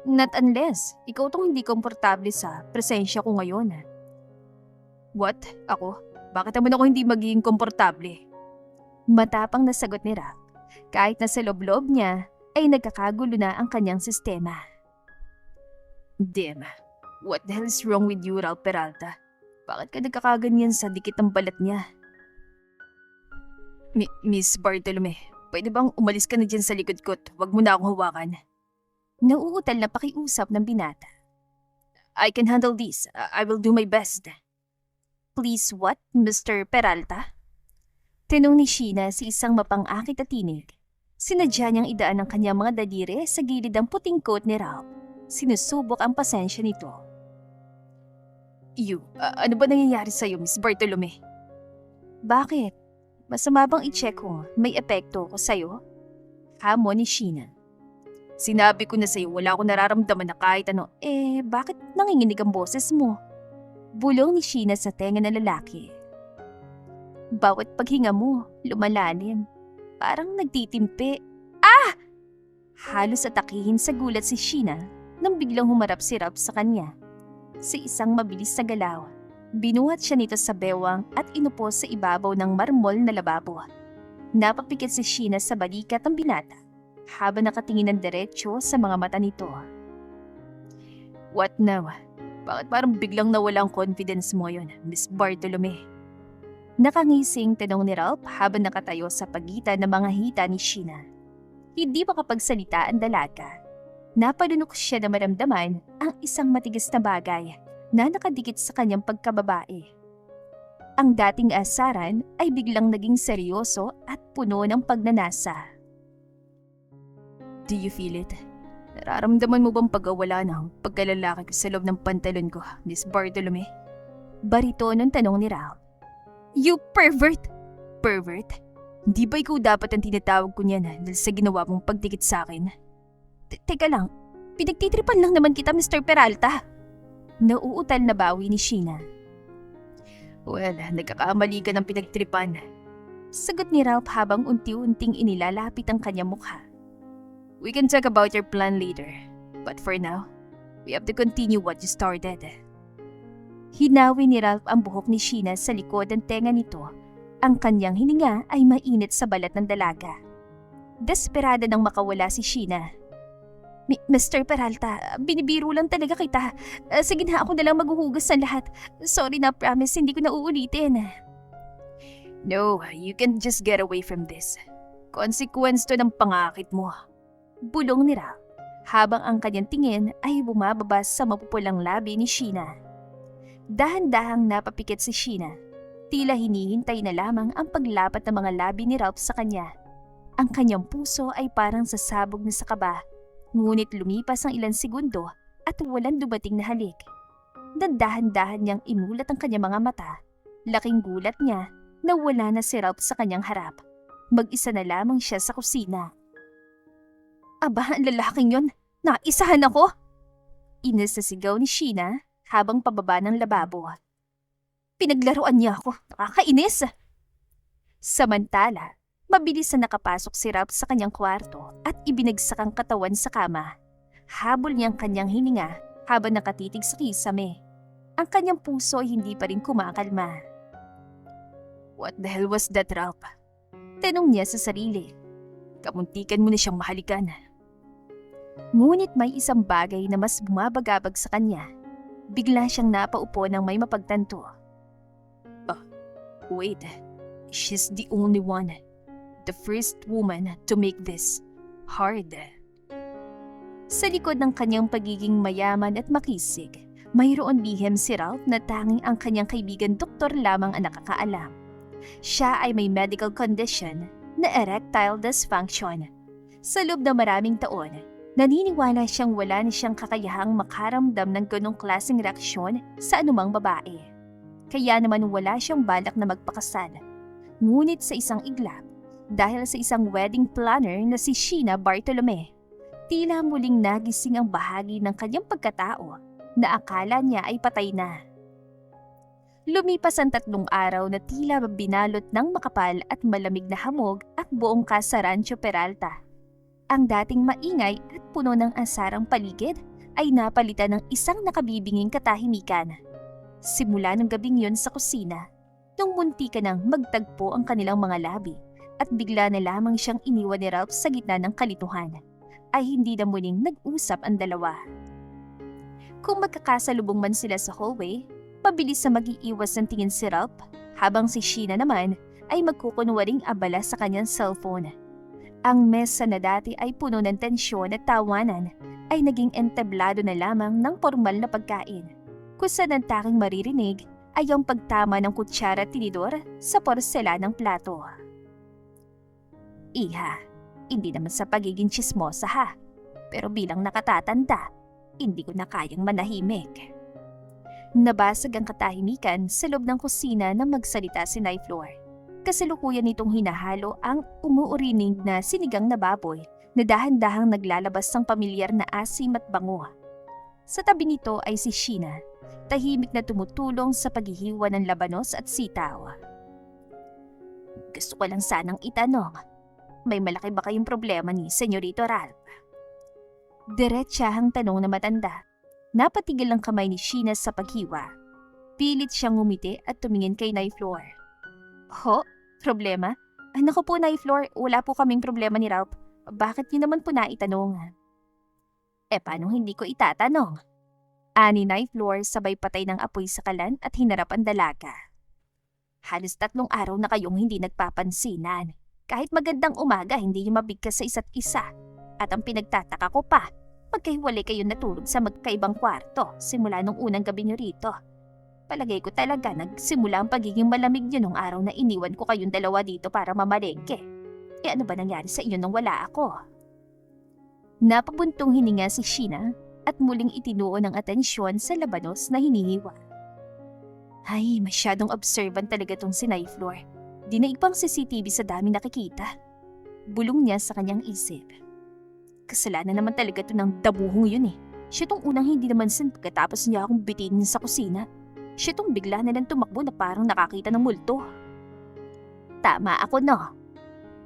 Not unless ikaw tong hindi komportable sa presensya ko ngayon. What? Ako? Bakit naman ako hindi magiging komportable? Matapang na sagot ni Ralph, kahit na sa loob-loob niya ay nagkakagulo na ang kanyang sistema. Damn, what the hell is wrong with you, Ralph Peralta? Bakit ka nagkakaganyan sa dikit ng balat niya? Miss Bartolome, pwede bang umalis ka na dyan sa likod ko at huwag mo na akong hawakan? Nauutal na pakiusap ng binata. I can handle this. I will do my best. Please what, Mr. Peralta? Tinong ni Sheena sa isang mapang-akit na tinig. Sinadya niyang idaan ang kanyang mga daliri sa gilid ng puting coat ni Ralph. Sinusubok ang pasensya nito. Ano ba nangyayari sa'yo, Miss Bartolome? Bakit? Masama bang i-check kung may epekto ko sa'yo? Hamon ni Sheena. Sinabi ko na sa'yo, wala akong nararamdaman na kahit ano. Bakit nanginginig ang boses mo? Bulong ni Sheena sa tenga ng lalaki. Bawat paghinga mo, lumalalim. Parang nagtitimpi. Ah! Halos atakihin sa gulat si Sheena nang biglang humarap si Ralph sa kanya. Sa isang mabilis na galaw, binuhat siya nito sa bewang at inupo sa ibabaw ng marmol na lababo. Napapikit si Sheena sa balikat ng binata habang nakatingin ng diretsyo sa mga mata nito. What now? Bakit parang biglang nawala ang confidence mo yun, Miss Bartolome? Nakangising tanong ni Ralph habang nakatayo sa pagitan ng mga hita ni Sheena. Hindi makapagsalita ang dalaga. Napalunok siya na maramdaman ang isang matigas na bagay na nakadikit sa kanyang pagkababae. Ang dating asaran ay biglang naging seryoso at puno ng pagnanasa. Do you feel it? Nararamdaman mo bang pagkawala ng pagkalalaki ko sa loob ng pantalon ko, Miss Bartolome? Baritonon tanong ni Ralph. You pervert! Pervert? Hindi ba ikaw dapat ang tinatawag ko niyan dahil sa ginawa mong pagdikit sa akin? Teka lang, pinagtitripan lang naman kita, Mr. Peralta. Nauutal na bawi ni Sheena. Well, nagkakamali ka ng pinagtripan. Sagot ni Ralph habang unti-unting inilalapit ang kanyang mukha. We can talk about your plan later. But for now, we have to continue what you started. Hinawi ni Ralph ang buhok ni Sheena sa likod ng tenga nito. Ang kanyang hininga ay mainit sa balat ng dalaga. Desperada nang makawala si Sheena. Mr. Peralta, binibiro lang talaga kita. Sige na, ako na lang maghuhugas ng lahat. Sorry na, promise, hindi ko na uulitin. No, you can't just get away from this. Consequence to ng pangakit mo. Bulong ni Ralph, habang ang kanyang tingin ay bumababa sa mapupulang labi ni Sheena. Dahan-dahang napapikit si Sheena. Tila hinihintay na lamang ang paglapat ng mga labi ni Ralph sa kanya. Ang kanyang puso ay parang sasabog na sa kaba. Ngunit lumipas ang ilang segundo at walang dumating na halik. Dahan-dahan niyang imulat ang kanyang mga mata. Laking gulat niya na wala na si Ralph sa kanyang harap. Mag-isa na lamang siya sa kusina. Aba, ang lalaking yon, naisahan ako! Inis na sigaw ni Sheena habang pababa ng lababo. Pinaglaruan niya ako, nakakainis! Samantala, mabilis na nakapasok si Ralph sa kanyang kwarto at ibinagsak ang katawan sa kama. Habol niyang kanyang hininga habang nakatitig sa kisame. Ang kanyang puso ay hindi pa rin kumakalma. What the hell was that, Ralph? Tanong niya sa sarili. Kamuntikan mo na siyang mahalikan. Ngunit may isang bagay na mas bumabagabag sa kanya. Bigla siyang napaupo ng may mapagtanto. Wait, she's the only one. The first woman to make this hard. Sa likod ng kanyang pagiging mayaman at makisig, mayroon lihim si Ralph na tanging ang kanyang kaibigan doktor lamang ang nakakaalam. Siya ay may medical condition na erectile dysfunction. Sa loob ng maraming taon, naniniwala siyang wala na siyang kakayahang makaramdam ng ganong klaseng reaksyon sa anumang babae. Kaya naman wala siyang balak na magpakasal. Ngunit sa isang iglap, dahil sa isang wedding planner na si Sheena Bartolome, tila muling nagising ang bahagi ng kanyang pagkatao na akala niya ay patay na. Lumipas ang 3 araw na tila binalot ng makapal at malamig na hamog at buong Casa Rancho Peralta. Ang dating maingay at puno ng asarang paligid ay napalitan ng isang nakabibinging katahimikan. Simula ng gabing yun sa kusina, nung muntika nang magtagpo ang kanilang mga labi at bigla na lamang siyang iniwan ni Ralph sa gitna ng kalituhan, ay hindi na muling nag-usap ang dalawa. Kung magkakasalubong man sila sa hallway, pabilis na mag-iiwas ng tingin si Ralph habang si Sheena naman ay magkukunwaring abala sa kanyang cellphone. Ang mesa na dati ay puno ng tensyon at tawanan ay naging entablado na lamang ng formal na pagkain, kung saan ang tanging maririnig ay ang pagtama ng kutsara at tinidor sa porselanang plato. Iha, hindi naman sa pagiging tsismosa ha. Pero bilang nakatatanda, hindi ko na kayang manahimik. Nabasag ang katahimikan sa loob ng kusina nang magsalita si Naiflor. Kasalukuyan nitong hinahalo ang umuurinig na sinigang na baboy na dahan-dahang naglalabas ng pamilyar na asim at bango. Sa tabi nito ay si Sheena, tahimik na tumutulong sa paghihiwa ng labanos at sitaw. Gusto ko lang sanang itanong, may malaki ba kayong problema ni Senyorito Ralph? Diretsahang tanong na matanda. Napatigil ang kamay ni Sheena sa paghiwa. Pilit siyang ngumiti at tumingin kay Naiflor. Ho? Problema? Ay naku po Naiflor, wala po kaming problema ni Ralph. Bakit niyo naman po naitanong? Paano hindi ko itatanong? Ani Naiflor sabay patay ng apoy sa kalan at hinarap ang dalaga. Halos 3 araw na kayong hindi nagpapansinan. Kahit magandang umaga, hindi niyo mabigkas sa isa't isa. At ang pinagtataka ko pa, magkahiwalay kayo natulog sa magkaibang kwarto simula nung unang gabi niyo rito. Palagay ko talaga nagsimula ang pagiging malamig niyo nung araw na iniwan ko kayong dalawa dito para mamalengke. Ano ba nangyari sa inyo nang wala ako? Napabuntong hininga si Sheena at muling itinuon ang atensyon sa labanos na hinihiwa. Ay, masyadong observant talaga tong si Naiflor. Dinaig pang CCTV sa daming nakikita. Bulong niya sa kanyang isip. Kasalanan naman talaga to ng dabuhong yun eh. Siya tong unang hindi naman sin pagkatapos niya akong bitinin sa kusina. Siya tong bigla na lang tumakbo na parang nakakita ng multo. Tama ako no.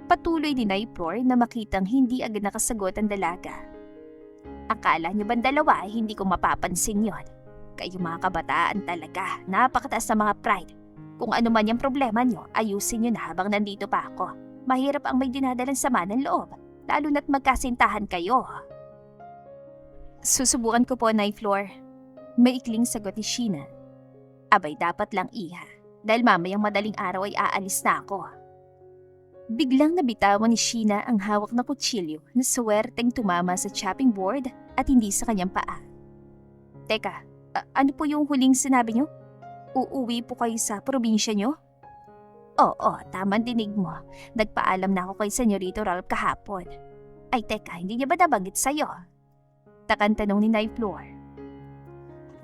Patuloy ni Naiflor na makitang hindi agad nakasagot ang dalaga. Akala niyo ba dalawa ay hindi ko mapapansin yon? Kayo mga kabataan talaga, napakataas sa mga pride. Kung ano man yung problema niyo, ayusin niyo na habang nandito pa ako. Mahirap ang may dinadalang sama ng loob. Lalo na't magkasintahan kayo. Susubukan ko po, Naiflor. Maikling sagot ni Sheena. Abay dapat lang iha, dahil mamayang madaling araw ay aalis na ako. Biglang nabitawan ni Sheena ang hawak na kutsilyo na suwerteng tumama sa chopping board at hindi sa kanyang paa. Teka, ano po yung huling sinabi niyo? Uuwi po kayo sa probinsya niyo? Oo, tamang dinig mo. Nagpaalam na ako kay Senyorito Ralph kahapon. Ay teka, hindi niya ba nabanggit sa'yo? Takan tanong ni Naiflor.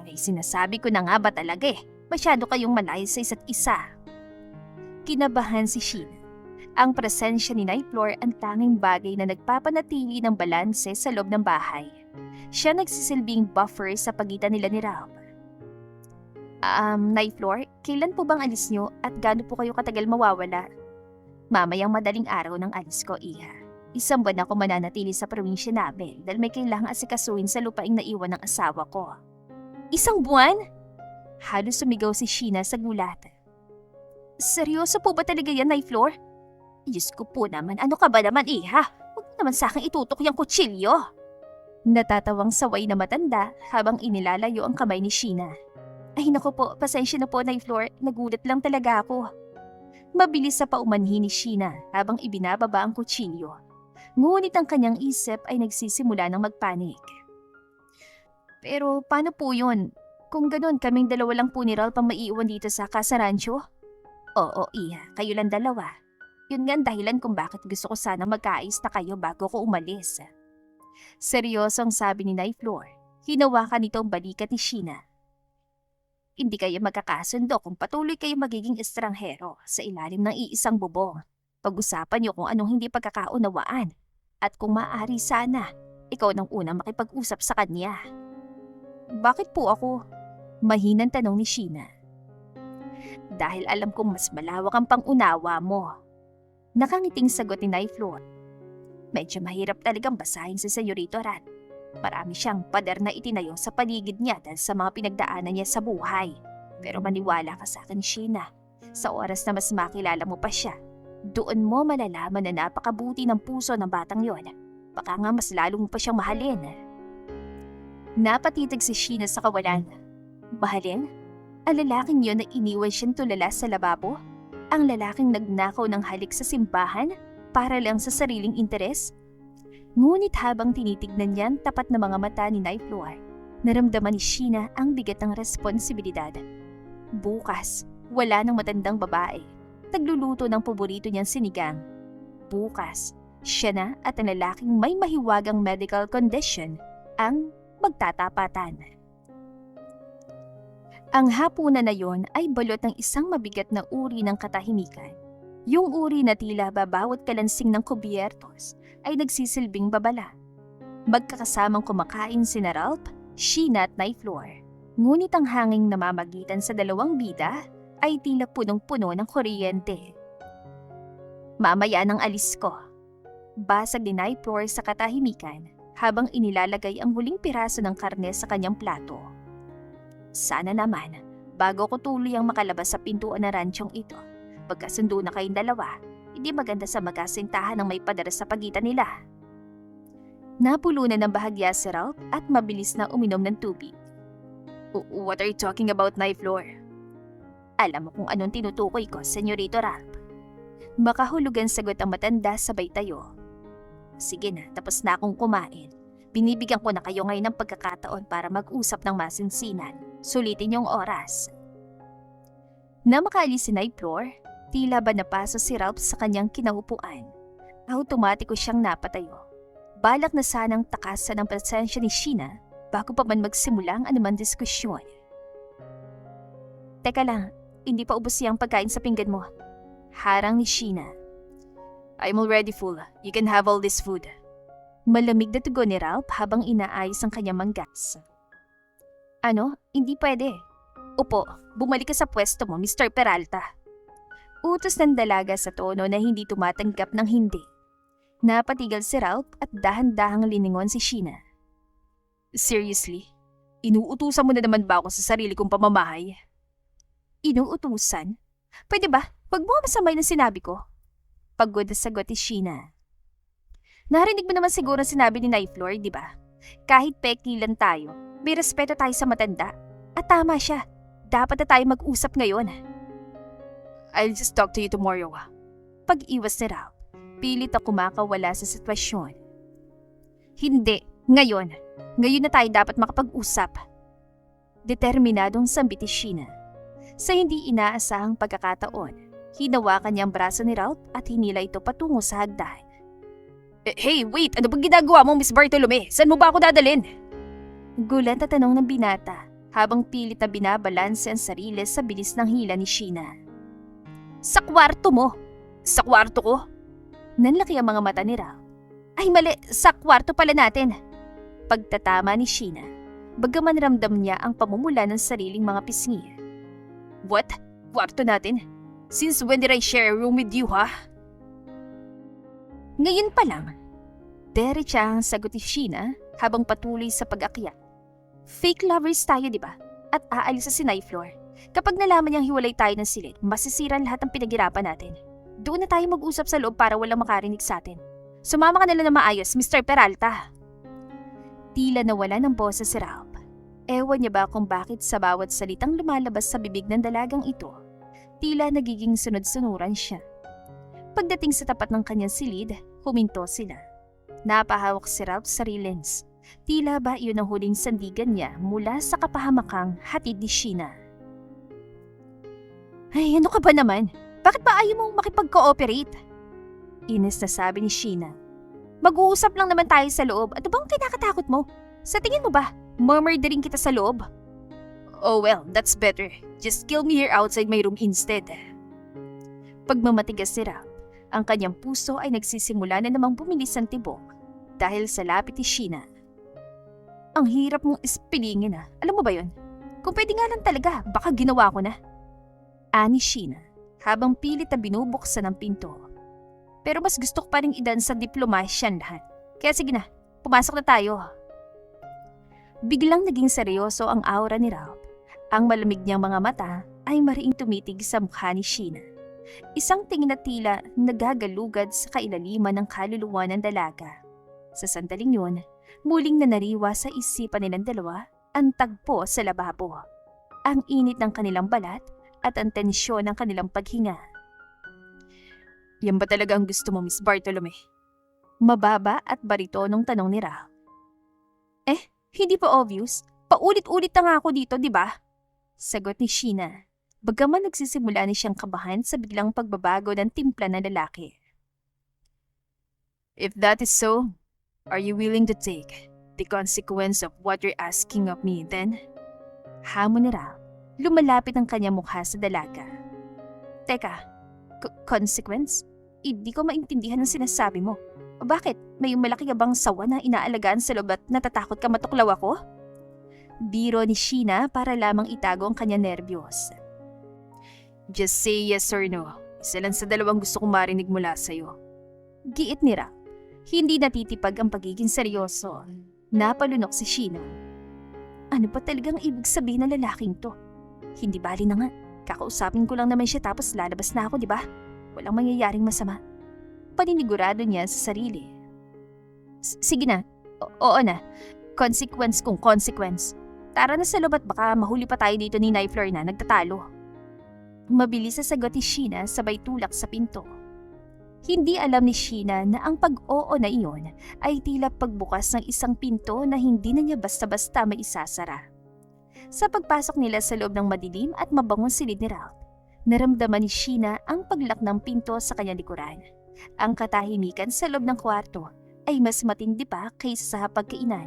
Ay sinasabi ko na nga ba talaga eh. Masyado kayong malayo sa isa't isa. Kinabahan si Sheena. Ang presensya ni Naiflor ang tanging bagay na nagpapanatili ng balanse sa loob ng bahay. Siya nagsisilbing buffer sa pagitan nila ni Ralph. Naiflor, kailan po bang alis nyo at gaano po kayo katagal mawawala? Mamayang madaling araw ng alis ko, iha. 1 buwan ako mananatili sa probinsya namin dahil may kailangang asikasuhin sa lupaing naiwan ng asawa ko. 1 buwan? Halos sumigaw si Sheena sa gulat. Seryoso po ba talaga yan, Naiflor? Diyos ko po naman, ano ka ba naman, iha? Huwag mo naman sa akin itutok yung kutsilyo. Natatawang saway na matanda habang inilalayo ang kamay ni Sheena. Ay naku po, pasensya na po Naiflor, nagulat lang talaga ako. Mabilis sa paumanhin ni Sheena habang ibinababa ang kutsilyo. Ngunit ang kanyang isip ay nagsisimula ng magpanik. Pero paano po yun? Kung ganun, kaming dalawa lang po ni Ralph ang maiiwan dito sa Casa Rancho? Oo, iha, kayo lang dalawa. Yun nga ang dahilan kung bakit gusto ko sana magkaayos na kayo bago ko umalis. Seryosong sabi ni Naiflor, hinawakan nitong balikat ni Sheena. Hindi kayo magkakasundo kung patuloy kayo magiging estranghero sa ilalim ng iisang bubong. Pag-usapan niyo kung anong hindi pagkakaunawaan. At kung maaari sana, ikaw nang unang makipag-usap sa kanya. Bakit po ako? Mahinang tanong ni Sheena. Dahil alam kong mas malawak ang pangunawa mo. Nakangiting sagot ni Naiflor. Medyo mahirap talagang basahin si Senyorito Rat. Marami siyang pader na itinayo sa paligid niya dahil sa mga pinagdaanan niya sa buhay. Pero maniwala ka sa akin, Sheena. Sa oras na mas makilala mo pa siya, doon mo malalaman na napakabuti ng puso ng batang yon. Baka nga mas lalo mo pa siyang mahalin. Napatitig si Sheena sa kawalan. Mahalin? Ang lalaking yon na iniwan siyang tulala sa lababo? Ang lalaking nagnakaw ng halik sa simbahan para lang sa sariling interes? Ngunit habang tinitignan niyan tapat na mga mata ni Naiflor, naramdaman ni Sheena ang bigat ng responsibilidad. Bukas, wala ng matandang babae. Nagluluto ng paborito niyang sinigang. bukas, siya na at ang lalaking may mahiwagang medical condition ang magtatapatan. Ang hapunan na yon ay balot ng isang mabigat na uri ng katahimikan. Yung uri na tila babawat kalansing ng kubyertos ay nagsisilbing babala. Magkakasamang kumakain sina Ralph, Sheena at Nighfloor. Ngunit ang hanging namamagitan sa dalawang bida ay tila punong-puno ng kuryente. Mamaya nang alis ko. Basag ni Nighfloor sa katahimikan habang inilalagay ang huling piraso ng karne sa kanyang plato. Sana naman, bago ko tuluyang makalabas sa pintuan ng ranchong ito, pagkasundo na kayong dalawa, hindi maganda sa magkasintahan ng may padara sa pagitan nila. Napulunan ng bahagya si Ralph at mabilis na uminom ng tubig. What are you talking about, Nighfloor? Alam mo kung anong tinutukoy ko, Senyorito Ralph. Makahulugan sagot ang matanda sabay tayo. Sige na, tapos na akong kumain. Binibigyan ko na kayo ngayon ng pagkakataon para mag-usap ng masinsinan. Sulitin yung oras. Na makaalis si Nighfloor, tila ba napaso si Ralph sa kanyang kinaupuan. Automatiko siyang napatayo. Balak na sanang takasan ang presensya ni Sheena bago pa man magsimula ang anumang diskusyon. Teka lang, hindi pa ubos siyang pagkain sa pinggan mo. Harang ni Sheena. I'm already full. You can have all this food. Malamig na tugon ni Ralph habang inaayos ang kanyang manggas. Ano? Hindi pwede. Upo, bumalik ka sa pwesto mo, Mr. Peralta. Utos ng dalaga sa tono na hindi tumatanggap ng hindi. Napatigil si Ralph at dahan-dahang liningon si Sheena. Seriously? Inuutusan mo na naman ba ako sa sarili kong pamamahay? Inuutusan? Pwede ba? Huwag mo masamay ng sinabi ko. Pagod na sagot ni Sheena. Narinig mo naman siguro sinabi ni Nighfloor, di ba? Kahit pekilan tayo, may respeto tayo sa matanda. At tama siya. Dapat na tayo mag-usap ngayon. I'll just talk to you tomorrow. Pag-iwas ni Ralph, pilit na kumakawala sa sitwasyon. Hindi, ngayon. Ngayon na tayo dapat makapag-usap. Determinadong sambit ni Sheena. Sa hindi inaasahang pagkakataon, hinawakan niya ang braso ni Ralph at hinila ito patungo sa hagdan. Hey, wait! Ano bang ginagawa mo, Miss Bartolome? Saan mo ba ako dadalhin? Gulat na tanong ng binata habang pilit na binabalanse ang sarili sa bilis ng hila ni Sheena. Sa kwarto mo! Sa kwarto ko? Nanlaki ang mga mata ni Ralph. Ay mali, sa kwarto pala natin. Pagtatama ni Sheena, bagaman ramdam niya ang pamumula ng sariling mga pisngi. What? Kwarto natin? Since when did I share a room with you, ha? Ngayon pa lang. Diretsa ang sagot ni Sheena habang patuloy sa pag-akyat. Fake lovers tayo, di ba? At aalis sa si Nighfloor. Kapag nalaman niyang hiwalay tayo ng silid, masisira lahat ng pinaghirapan natin. Doon na tayo mag-usap sa loob para walang makarinig sa atin. Sumama ka na lang na maayos, Mr. Peralta. Tila nawala ng boses si Ralph. Ewan niya ba kung bakit sa bawat salitang lumalabas sa bibig ng dalagang ito, tila nagiging sunod-sunuran siya. Pagdating sa tapat ng kanyang silid, huminto sila. Napahawak si Ralph sa railings. Tila ba iyon ang huling sandigan niya mula sa kapahamakang hatid ni Sheena. Ay, ano ka ba naman? Bakit ba ayaw mong makipag-cooperate? Inis na sabi ni Sheena. Mag-uusap lang naman tayo sa loob. Ano bang kinakatakot mo? Sa tingin mo ba, murmurdering kita sa loob? Oh well, that's better. Just kill me here outside my room instead. Pagmamatigas si Ralph, ang kanyang puso ay nagsisimula na namang bumilis ang tibok dahil sa lapit ni Sheena. Ang hirap mong ispilingin ah. Alam mo ba yun? Kung pwede nga lang talaga, baka ginawa ko na. Ani Sheena, habang pilit na binubuksan ang pinto. Pero mas gusto ko pa rin idan sa diplomasyan lahat. Kaya sige na, pumasok na tayo. Biglang naging seryoso ang aura ni Ralph. Ang malamig niyang mga mata ay mariing tumitig sa mukha ni Sheena. Isang tingin na tila nagagalugad sa kailaliman ng kaluluwa ng dalaga. Sa sandaling yun, muling nanariwa sa isipan nilang dalawa ang tagpo sa lababo. Ang init ng kanilang balat at ang tensyon ng kanilang paghinga. Yan ba talaga ang gusto mo, Miss Bartolome? Mababa at baritonong tanong ni Ralph. Hindi pa obvious? Paulit-ulit na nga ako dito, di ba? Sagot ni Sheena. Bagaman nagsisimula na siyang kabahan sa biglang pagbabago ng timpla ng lalaki. If that is so, are you willing to take the consequence of what you're asking of me then? Hamon ni Ralph. Lumalapit ang kanyang mukha sa dalaga. Teka, consequence? Hindi ko maintindihan ang sinasabi mo. Bakit? May malaki ka bang sawa na inaalagaan sa loob at natatakot ka matuklaw ako? Biro ni Sheena para lamang itago ang kanyang nerbiyos. Just say yes or no. Isa lang sa dalawang gusto kong marinig mula sa'yo. Giit ni Ralph. Hindi natitipag ang pagiging seryoso. Napalunok si Sheena. Ano pa talagang ibig sabihin ng lalaking to? Hindi bali na nga. Kakausapin ko lang naman siya tapos lalabas na ako, di ba? Walang mangyayaring masama. Paninigurado niya sa sarili. Sige na. Oo na. Consequence kung consequence. Tara na sa loob at baka mahuli pa tayo dito ni Naiflor na nagtatalo. Mabilis sa sagot ni Sheena sabay tulak sa pinto. Hindi alam ni Sheena na ang pag-oo na iyon ay tila pagbukas ng isang pinto na hindi na niya basta-basta may isasara. Sa pagpasok nila sa loob ng madilim at mabangong silid ni Ralph, naramdaman ni Sheena ang paglak ng pinto sa kanyang likuran. Ang katahimikan sa loob ng kwarto ay mas matindi pa kaysa sa hapagkainan.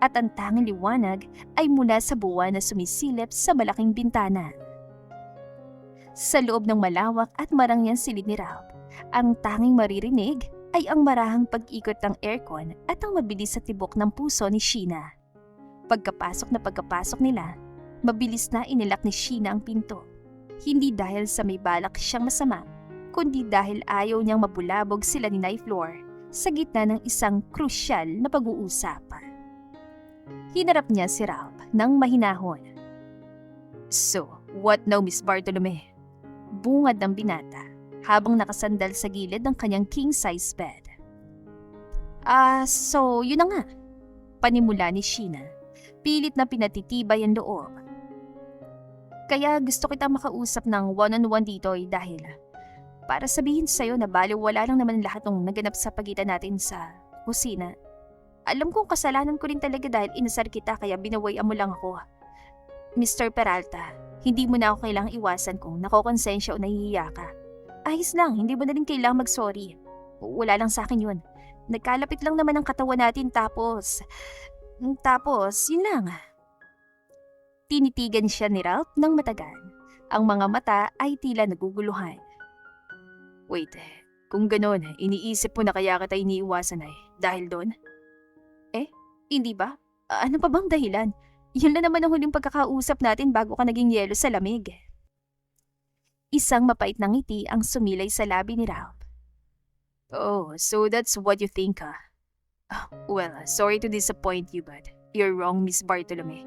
At ang tanging liwanag ay mula sa buwan na sumisilip sa malaking bintana. Sa loob ng malawak at marangyang silid ni Ralph, ang tanging maririnig ay ang marahang pag-ikot ng aircon at ang mabilis sa tibok ng puso ni Sheena. Pagkapasok nila, mabilis na inilak ni Sheena ang pinto. Hindi dahil sa may balak siyang masama, kundi dahil ayaw niyang mabulabog sila ni Naiflor sa gitna ng isang krusyal na pag-uusapan. Hinarap niya si Ralph ng mahinahon. So, what now, Miss Bartolome? Bungad ng binata habang nakasandal sa gilid ng kanyang king-size bed. So yun na nga. Panimula ni Sheena. Pilit na pinatitibay ang loob. Kaya gusto kita makausap ng one-on-one dito dahil para sabihin sa'yo na baliwala lang naman lahat ng naganap sa pagitan natin sa kusina. Alam kong kasalanan ko rin talaga dahil inasar kita kaya binawayan mo lang ako. Mr. Peralta, hindi mo na ako kailangang iwasan kung nakokonsensya o nahihiya ka. Ayos lang, hindi mo na rin kailangang mag-sorry. Wala lang sa akin yun. Nagkalapit lang naman ang katawan natin tapos, yun lang. Tinitigan siya ni Ralph ng matagal. Ang mga mata ay tila naguguluhan. Wait, kung ganon, iniisip mo na kaya kita iniiwasan ay dahil doon? Hindi ba? Ano pa bang dahilan? Yun na naman ang huling pagkakausap natin bago ka naging yelo sa lamig. Isang mapait na ngiti ang sumilay sa labi ni Ralph. Oh, so that's what you think, huh? Well, sorry to disappoint you but you're wrong, Miss Bartolome.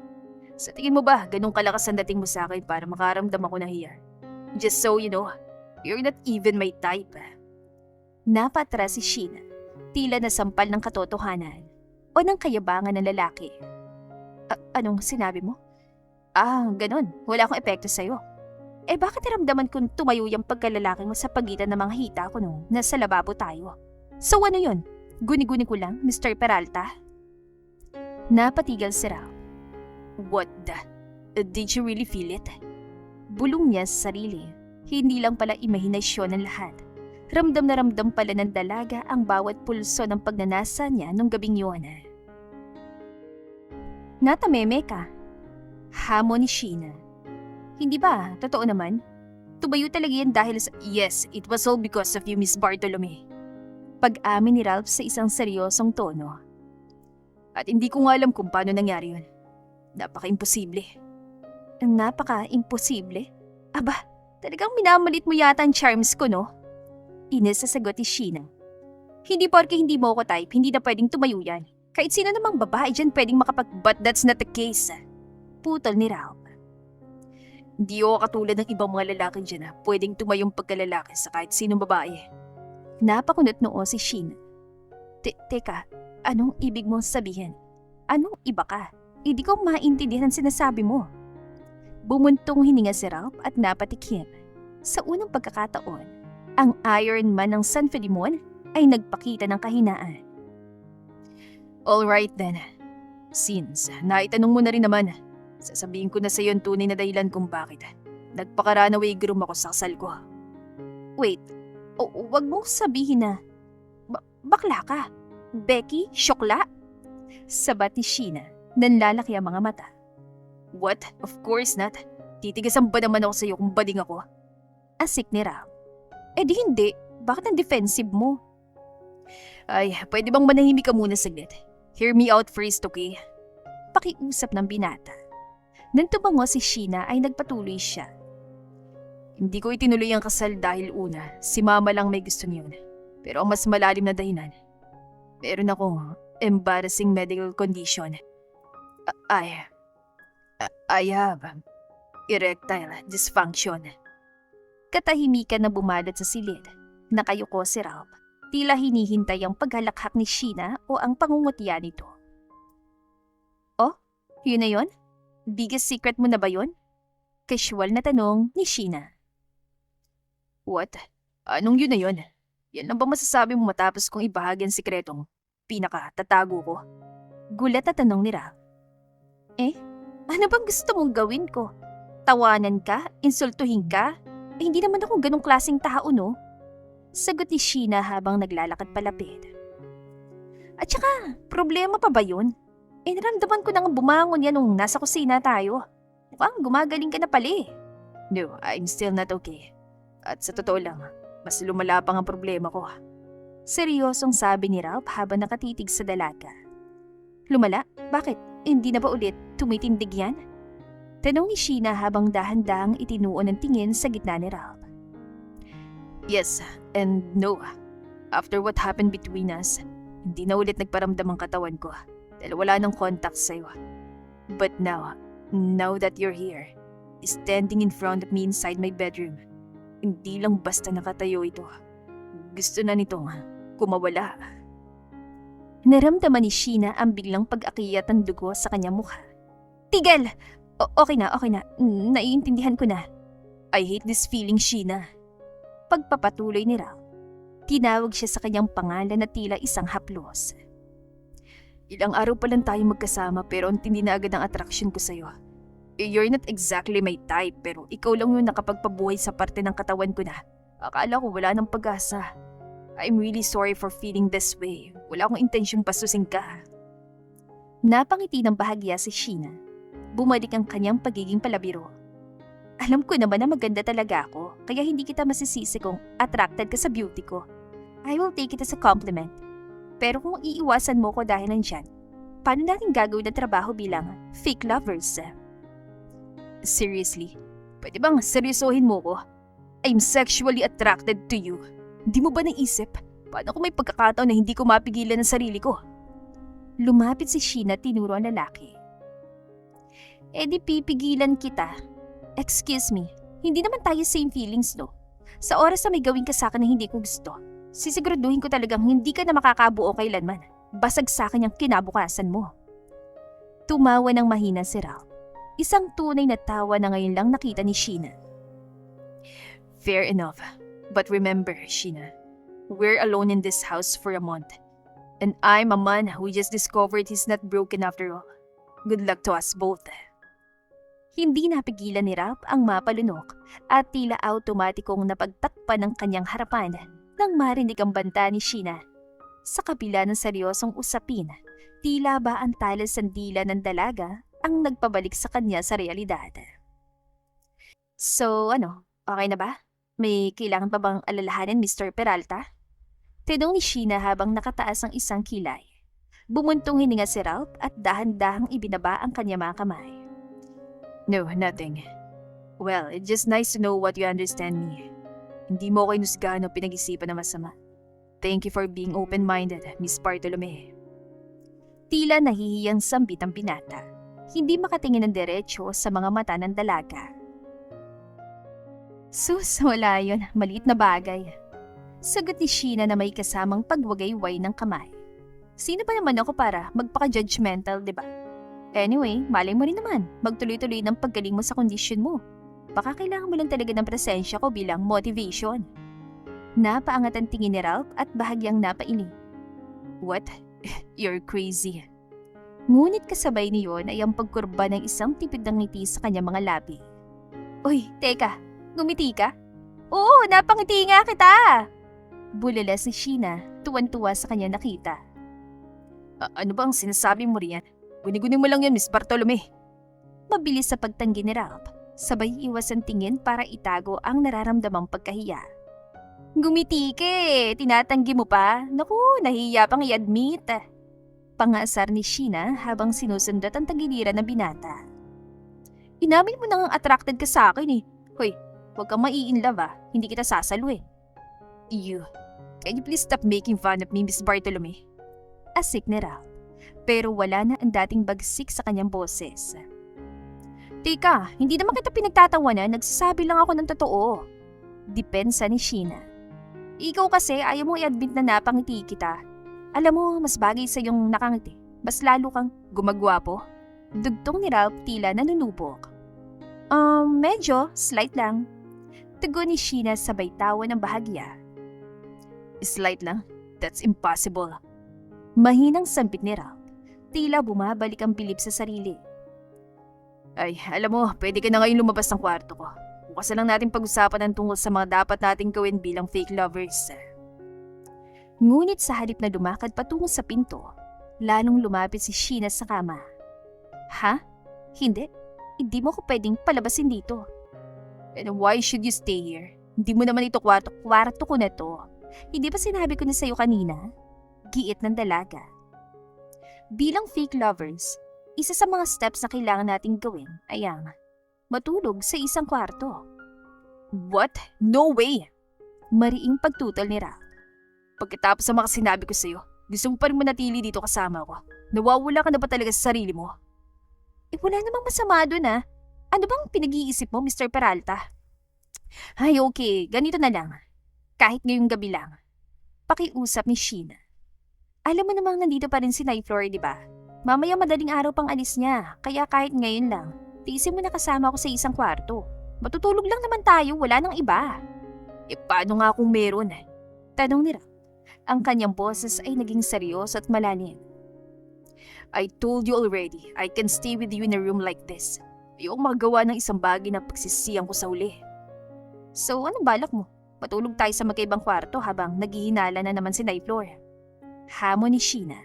Sa tingin mo ba, ganun kalakas ang dating mo sa akin para makaramdam ako ng hiya? Just so you know, you're not even my type. Napatras si Sheena, tila nasampal ng katotohanan o ng kayabangan ng lalaki. Anong sinabi mo? Ganun. Wala akong epekto sa'yo. Bakit naramdaman kong tumayo yung pagkalalaki mo sa pagitan ng mga hita ko nung nasa lababo tayo? So ano yun? Guni-guni ko lang, Mr. Peralta? Napatigal si Ralph. What the? Did you really feel it? Bulong niya sa sarili. Hindi lang pala imahinasyon ng lahat. Ramdam na ramdam pala ng dalaga ang bawat pulso ng pagnanasa niya nung gabing yun. Natameme ka. Hamon ni Sheena. Hindi ba? Totoo naman? Tumayo talaga yan dahil sa... Yes, it was all because of you, Miss Bartolome. Pag-amin ni Ralph sa isang seryosong tono. At hindi ko nga alam kung paano nangyari yun. Napaka-imposible. Napaka-imposible? Aba, talagang minamalit mo yata ang charms ko, no? Ines sa sagot ni Sheena. Hindi porke hindi mo ako type, hindi na pwedeng tumayo yan. Kahit sino namang babae dyan pwedeng But that's not the case. Putol ni Ralph. Di ako katulad ng ibang mga lalaki dyan na pwedeng tumayong pagkalalaki sa kahit sinong babae. Napakunot noo si Sheena. Teka, anong ibig mong sabihin? Anong iba ka? Hindi ko maintindihan ang sinasabi mo. Bumuntong hininga si Ralph at napatikim. Sa unang pagkakataon, ang Iron Man ng San Filimon ay nagpakita ng kahinaan. Alright then. Since naitanong mo na rin naman, sasabihin ko na sa iyo ang tunay na dahilan kung bakit nagpaka-runaway groom ako sa kasal ko. Wait, wag mong sabihin na Bakla ka. Becky, syokla. Sabat ni Sheena, nanlalaki ang mga mata. What? Of course not. Titigasan ba naman ako sa'yo kung bading ako? Asik ni Ralph. Eh di hindi. Bakit ang defensive mo? Ay, pwede bang manahimik ka muna saglit? Hear me out first, okay? Pakiusap ng binata. Nang tumango si Sheena ay nagpatuloy siya. Hindi ko itinuloy ang kasal dahil una, si mama lang may gusto niyon. Pero ang mas malalim na dahilan, meron akong embarrassing medical condition. I have erectile dysfunction. Katahimikan na bumalot sa silid. Nakayuko si Ralph. Tila hinihintay ang paghalakhak ni Sheena o ang pangungutya nito. Oh, yun na yun? Biggest secret mo na ba yun? Casual na tanong ni Sheena. What? Anong yun na yun? Yan lang ba masasabi mo matapos kong ibahagi ang sikretong pinaka-tatago ko? Gulat na tanong ni Ralph. Eh, ano bang gusto mong gawin ko? Tawanan ka? Insultuhin ka? Eh, hindi naman ako ganong klaseng tao, no? Sagot ni Sheena habang naglalakad palapit. At saka, problema pa ba yun? Eh, naramdaman ko nang bumangon yan nung nasa kusina tayo. Mukhang gumagaling ka na pala eh. No, I'm still not okay. At sa totoo lang, mas lumala pa ang problema ko. Seryosong sabi ni Ralph habang nakatitig sa dalaga. Lumala? Bakit? Hindi na ba ulit tumitindig yan? Tanong ni Sheena habang dahan-dahang itinuon ng tingin sa gitna ni Ralph. Yes and no. After what happened between us, hindi na ulit nagparamdam ang katawan ko dahil wala nang contact sa'yo. But now that you're here, standing in front of me inside my bedroom, hindi lang basta nakatayo ito. Gusto na nitong kumawala. Naramdaman ni Sheena ang biglang pag-akiyat ng dugo sa kanyang mukha. Tigil! Okay na. Naiintindihan ko na. I hate this feeling, Sheena. Pagpapatuloy ni Ralph, tinawag siya sa kanyang pangalan na tila isang haplos. Ilang araw pa lang tayo magkasama pero ang tindi na agad ang attraction ko sa'yo. You're not exactly my type pero ikaw lang yung nakapagpabuhay sa parte ng katawan ko na. Akala ko wala nang pag-asa. I'm really sorry for feeling this way. Wala akong intensyong pasusin ka. Napangiti ng bahagya si Sheena. Bumalik ang kanyang pagiging palabiro. Alam ko naman na maganda talaga ako, kaya hindi kita masisisi kung attracted ka sa beauty ko. I will take it as a compliment. Pero kung iiwasan mo ko dahil nandyan, paano natin gagawin ang trabaho bilang fake lovers? Seriously? Pwede bang seryosohin mo ko? I'm sexually attracted to you. Hindi mo ba naisip? Paano kung may pagkakataon na hindi ko mapigilan ang sarili ko? Lumapit si Sheena at tinuro ang lalaki. Eh di pipigilan kita. Excuse me, hindi naman tayo same feelings, no? Sa oras na may gawin ka sa akin na hindi ko gusto, sisiguraduhin ko talagang hindi ka na makakabuo kailanman. Basag sa akin ang kinabukasan mo. Tumawa ng mahina si Ralph. Isang tunay na tawa na ngayon lang nakita ni Sheena. Fair enough. But remember, Sheena, we're alone in this house for a month. And I'm a man who just discovered he's not broken after all. Good luck to us both. Hindi napigilan ni Ralph ang mapalunok at tila automatikong napagtakpan ng kanyang harapan nang marinig ang banta ni Sheena. Sa kabila ng seryosong usapin, tila ba ang talas ng dila ng dalaga ang nagpabalik sa kanya sa realidad. So okay na ba? May kailangan pa bang alalahanin, Mr. Peralta? Tinong ni Sheena habang nakataas ang isang kilay. Bumuntong hininga si Ralph at dahan-dahang ibinaba ang kanya mga kamay. No, nothing. Well, it's just nice to know what you understand me. Hindi mo ko inusgahan o pinag-isipan na masama. Thank you for being open-minded, Miss Bartolome. Tila nahihiyang sambit ang binata. Hindi makatingin ng diretsyo sa mga mata ng dalaga. Sus, wala yun. Maliit na bagay. Sagot ni Sheena na may kasamang pagwagayway ng kamay. Sino ba naman ako para magpaka-judgmental, di ba? Anyway, malay mo rin naman. Magtuloy-tuloy ng paggaling mo sa kondisyon mo. Baka kailangan mo lang talaga ng presensya ko bilang motivation. Napaangat ang tingin ni Ralph at bahagyang napaini. What? You're crazy. Ngunit kasabay niyon ay ang pagkurba ng isang tipid ng ngiti sa kanyang mga labi. Uy, teka. Gumiti ka? Oo, napangiti nga kita. Bulalas ni Sheena, tuwan-tuwa sa kanya nakita. Ano ba ang sinasabi mo riyan? Guni-guni mo lang yan, Miss Bartolome. Mabilis sa pagtanggi ni Ralph, sabay iwas ang tingin para itago ang nararamdamang pagkahiya. Gumiti ka eh, tinatanggi mo pa? Naku, nahiya pang i-admit. Pangasar ni Sheena habang sinusundot ang tagiliran ng binata. Inamin mo nang attracted ka sa akin eh. Hoy, huwag kang mai-inlove ah, hindi kita sasaluin. Can you please stop making fun of me, Miss Bartolome? Asik ni Ralph, pero wala na ang dating bagsik sa kanyang boses. Teka, hindi naman kita pinagtatawanan, nagsasabi lang ako ng totoo. Depensa ni Sheena. Ikaw kasi ayaw mo i-admit na napangiti kita. Alam mo, mas bagay sa yung nakangiti. Mas lalo kang gumagwapo. Dugtong ni Ralph tila nanunubok. Medyo, slight lang. Tugon ni Sheena sabay tawa ng bahagya. Slight lang? That's impossible. Mahinang sambit ni Ralph. Tila bumabalik ang bilib sa sarili. Ay, alam mo, pwede ka na ngayon lumabas ng kwarto ko. Bukas na lang natin pag-usapan ang tungkol sa mga dapat nating gawin bilang fake lovers. Ngunit sa halip na lumakad patungo sa pinto, lalong lumapit si Sheena sa kama. Ha? Hindi. Hindi mo ko pwedeng palabasin dito. And why should you stay here? Hindi mo naman ito kwarto Ko na to. Hindi ba sinabi ko na sa'yo kanina? Giit ng dalaga. Bilang fake lovers, isa sa mga steps na kailangan nating gawin ay ang matulog sa isang kwarto. What? No way! Mariing pagtutol ni Ralph. Pagkatapos sa mga sinabi ko sa'yo, gusto mo pa rin manatili dito kasama ko. Nawawala ka na ba talaga sa sarili mo? Wala namang masama doon ah. Ano bang pinag-iisip mo, Mr. Peralta? Ay, okay. Ganito na lang. Kahit ngayong gabi lang. Pakiusap ni Sheena. Alam mo namang nandito pa rin si Nyflor, di ba? Mamaya madaling araw pang alis niya, kaya kahit ngayon lang, tiisin mo na kasama ko sa isang kwarto. Matutulog lang naman tayo, wala nang iba. Paano nga kung meron? Tanong ni Ralph. Ang kanyang boses ay naging seryoso at malalim. I told you already, I can stay with you in a room like this. Ayokong magawa ng isang bagay na pagsisiyang ko sa uli. So, anong balak mo? Matulog tayo sa magkaibang kwarto habang naghihinala na naman si Nyflor. Hamon ni Sheena.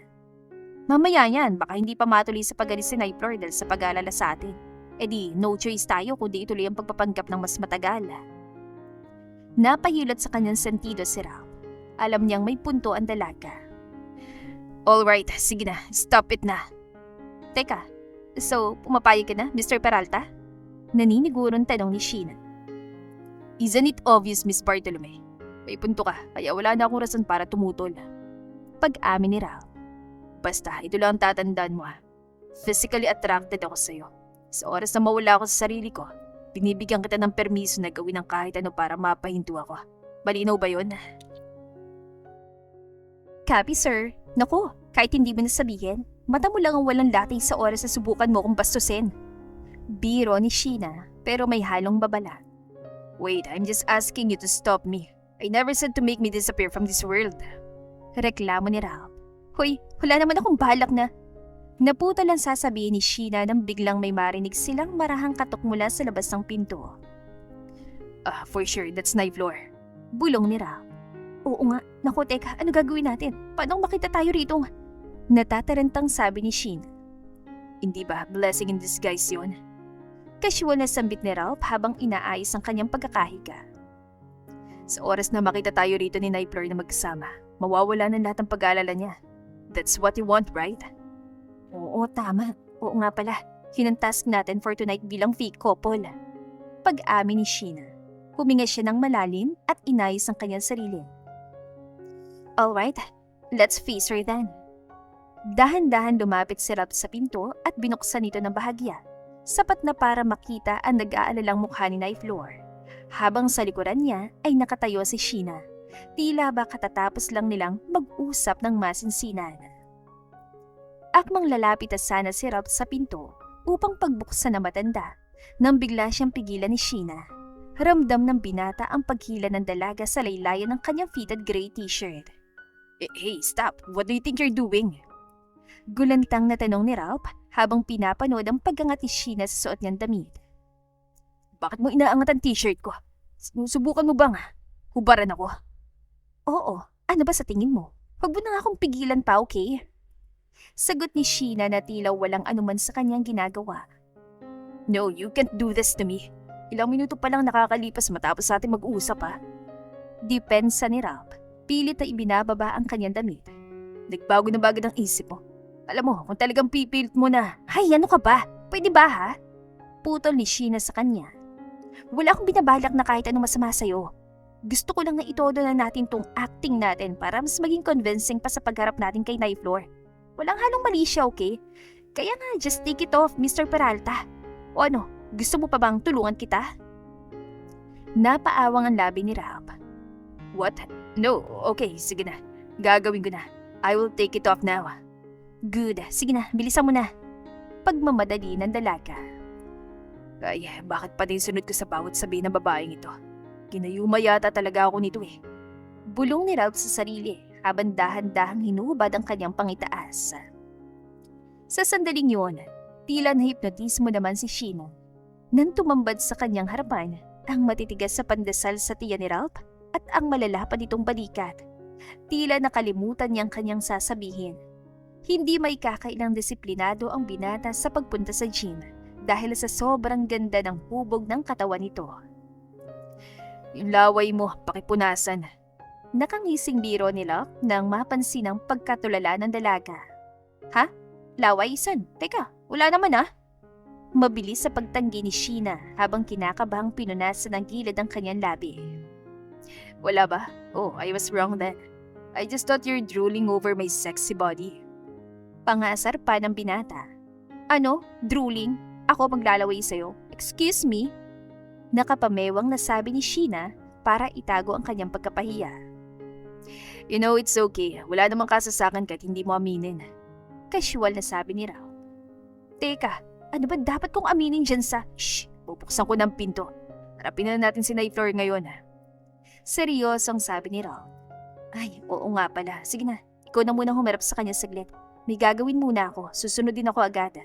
Mamaya yan, baka hindi pa matuloy sa pag-alis si Nyflor dahil sa pag-alala sa atin. E di, no choice tayo kundi ituloy ang pagpapanggap ng mas matagal. Napahilot sa kanyang sentido si Ralph. Alam niyang may punto ang dalaga. Alright, sige na, stop it na. Teka, so pumapayag ka na, Mr. Peralta? Naniniguron tanong ni Sheena. Isn't it obvious, Miss Bartolome? May punto ka, kaya wala na akong rason para tumutol. Pag-amin ni Ralph. Basta, ito lang ang tatandaan mo ha. Physically attracted ako sa'yo. Sa oras na mawala ako sa sarili ko, binibigyan kita ng permiso na gawin ang kahit ano para mapahinto ako. Malinaw ba yun? Copy, sir. Naku, kahit hindi mo nasabihin, mata mo lang ang walang latay sa oras na subukan mo kong bastusin. Biro ni Sheena, pero may halong babala. Wait, I'm just asking you to stop me. I never said to make me disappear from this world. Reklamo ni Ralph. Hoy, wala naman akong balak na. Naputol ang sasabihin ni Sheena nang biglang may marinig silang marahang katok mula sa labas ng pinto. For sure, that's Nyflor. Bulong ni Ralph. Oo nga, naku teka, ano gagawin natin? Paano makita tayo rito? Natatarantang sabi ni Sheena. Hindi ba blessing in disguise yun? Casual na sambit ni Ralph habang inaayos ang kanyang pagkakahiga. Sa oras na makita tayo rito ni Nyflor na magkasama, mawawala na lahat ng pag-aalala niya. That's what you want, right? Oo, tama. Oo nga pala. Yun ang task natin for tonight bilang fake couple. Pag-amin ni Sheena. Huminga siya ng malalim at inayos ang kanyang sarili. Alright, let's face her then. Dahan-dahan lumapit si Ralph sa pinto at binuksan ito ng bahagya. Sapat na para makita ang nag-aalalang mukha ni Nyflor. Habang sa likuran niya ay nakatayo si Sheena. Tila ba katatapos lang nilang mag-usap ng masinsinan. Akmang lalapit na sana si Ralph sa pinto upang pagbuksan na matanda nang bigla siyang pigilan ni Sheena. Ramdam ng binata ang paghila ng dalaga sa laylayan ng kanyang fitted gray t-shirt. Hey, stop! What do you think you're doing? Gulantang na tanong ni Ralph habang pinapanood ang paggangat ni Sheena sa suot niyang damit. Bakit mo inaangat ang t-shirt ko? Sinusubukan mo bang hubaran ako? Oo, ano ba sa tingin mo? Huwag mo na nga akong pigilan pa, okay? Sagot ni Sheena na tila walang anuman sa kanyang ginagawa. No, you can't do this to me. Ilang minuto pa lang nakakalipas matapos ating mag-uusap ha. Depensa ni Ralph. Pilit na ibinababa ang kanyang damit. Nagbago na bagad ang isip mo. Alam mo, kung talagang pipilit mo na. Hay, ano ka ba? Pwede ba ha? Putol ni Sheena sa kanya. Wala akong binabalak na kahit anong masama sa'yo. Gusto ko lang na itodo na natin tong acting natin para mas maging convincing pa sa pagharap natin kay Naiflor. Walang halong mali siya, okay? Kaya nga, just take it off, Mr. Peralta. O ano, gusto mo pa bang tulungan kita? Napaawang ang labi ni Ralph. What? No, okay, sige na. Gagawin ko na. I will take it off now. Good, sige na, bilisan mo na. Pagmamadali ng dalaga. Ay, bakit pa din sunod ko sa bawat sabihin ng babaeng ito? Ginayuma yata talaga ako nito eh. Bulong ni Ralph sa sarili habang dahan-dahang hinubad ang kanyang pangitaas. Sa sandaling yun, tila na-hypnotismo naman si Sheena. Nang tumambad sa kanyang harapan, ang matitigas sa pandesal sa tiyan ni Ralph at ang malalapad nitong balikat. Tila nakalimutan niyang kanyang sasabihin. Hindi may kakailang disiplinado ang binata sa pagpunta sa gym dahil sa sobrang ganda ng hubog ng katawan nito. Yung laway mo, pakipunasan. Nakangising biro ni Locke nang mapansin ang pagkatulala ng dalaga. Ha? Laway isan? Teka, wala naman ah. Mabilis sa pagtanggi ni Sheena habang kinakabahang pinunasan ng gilid ang kanyang labi. Wala ba? Oh, I was wrong then. I just thought you're drooling over my sexy body. Pangasar pa ng binata. Ano? Drooling? Ako maglalaway sa'yo? Excuse me? Nakapamewang nasabi ni Sheena para itago ang kanyang pagkapahiya. You know, it's okay. Wala namang kasasakan kahit hindi mo aminin. Casual na sabi ni Ralph. Teka, ano ba dapat kong aminin dyan sa... Shh! Bubuksan ko ng pinto. Harapin na natin si Naiflor ngayon. Seryosong sabi ni Ralph. Ay, oo nga pala. Sige na, ikaw na muna humarap sa kanya saglit. May gagawin muna ako, susunod din ako agad.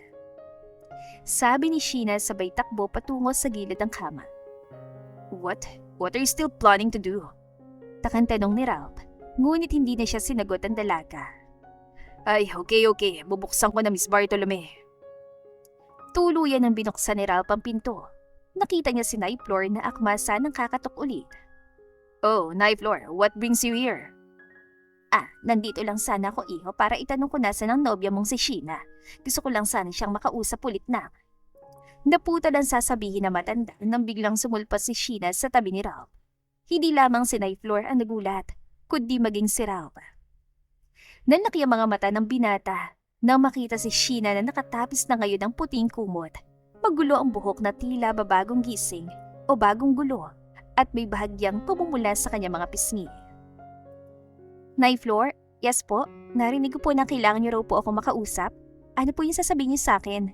Sabi ni Sheena sabay takbo patungo sa gilid ng kama. What? What are you still planning to do? Takang tanong ni Ralph, ngunit hindi na siya sinagot ang dalaga. Ay, okay. Bubuksan ko na, Miss Bartolome. Tuluyan ang binuksan ni Ralph ang pinto. Nakita niya si Naiflor na akmasa ng kakatok ulit. Oh, Naiflor, what brings you here? Nandito lang sana ako iho para itanong ko nasa ng nobya mong si Sheena. Gusto ko lang sana siyang makausap ulit na. Naputal ang sasabihin na matanda nang biglang sumulpas si Sheena sa tabi ni Ralph. Hindi lamang si Naiflor ang nagulat, kundi maging si Ralph. Nanlaki ang mga mata ng binata nang makita si Sheena na nakatapis na ngayon ng puting kumot. Magulo ang buhok na tila babagong gising o bagong gulo at may bahagyang pumumula sa kanyang mga pisngi. Naiflor, yes po, narinig ko po na kailangan niyo raw po ako makausap. Ano po yung sasabihin niyo sa akin?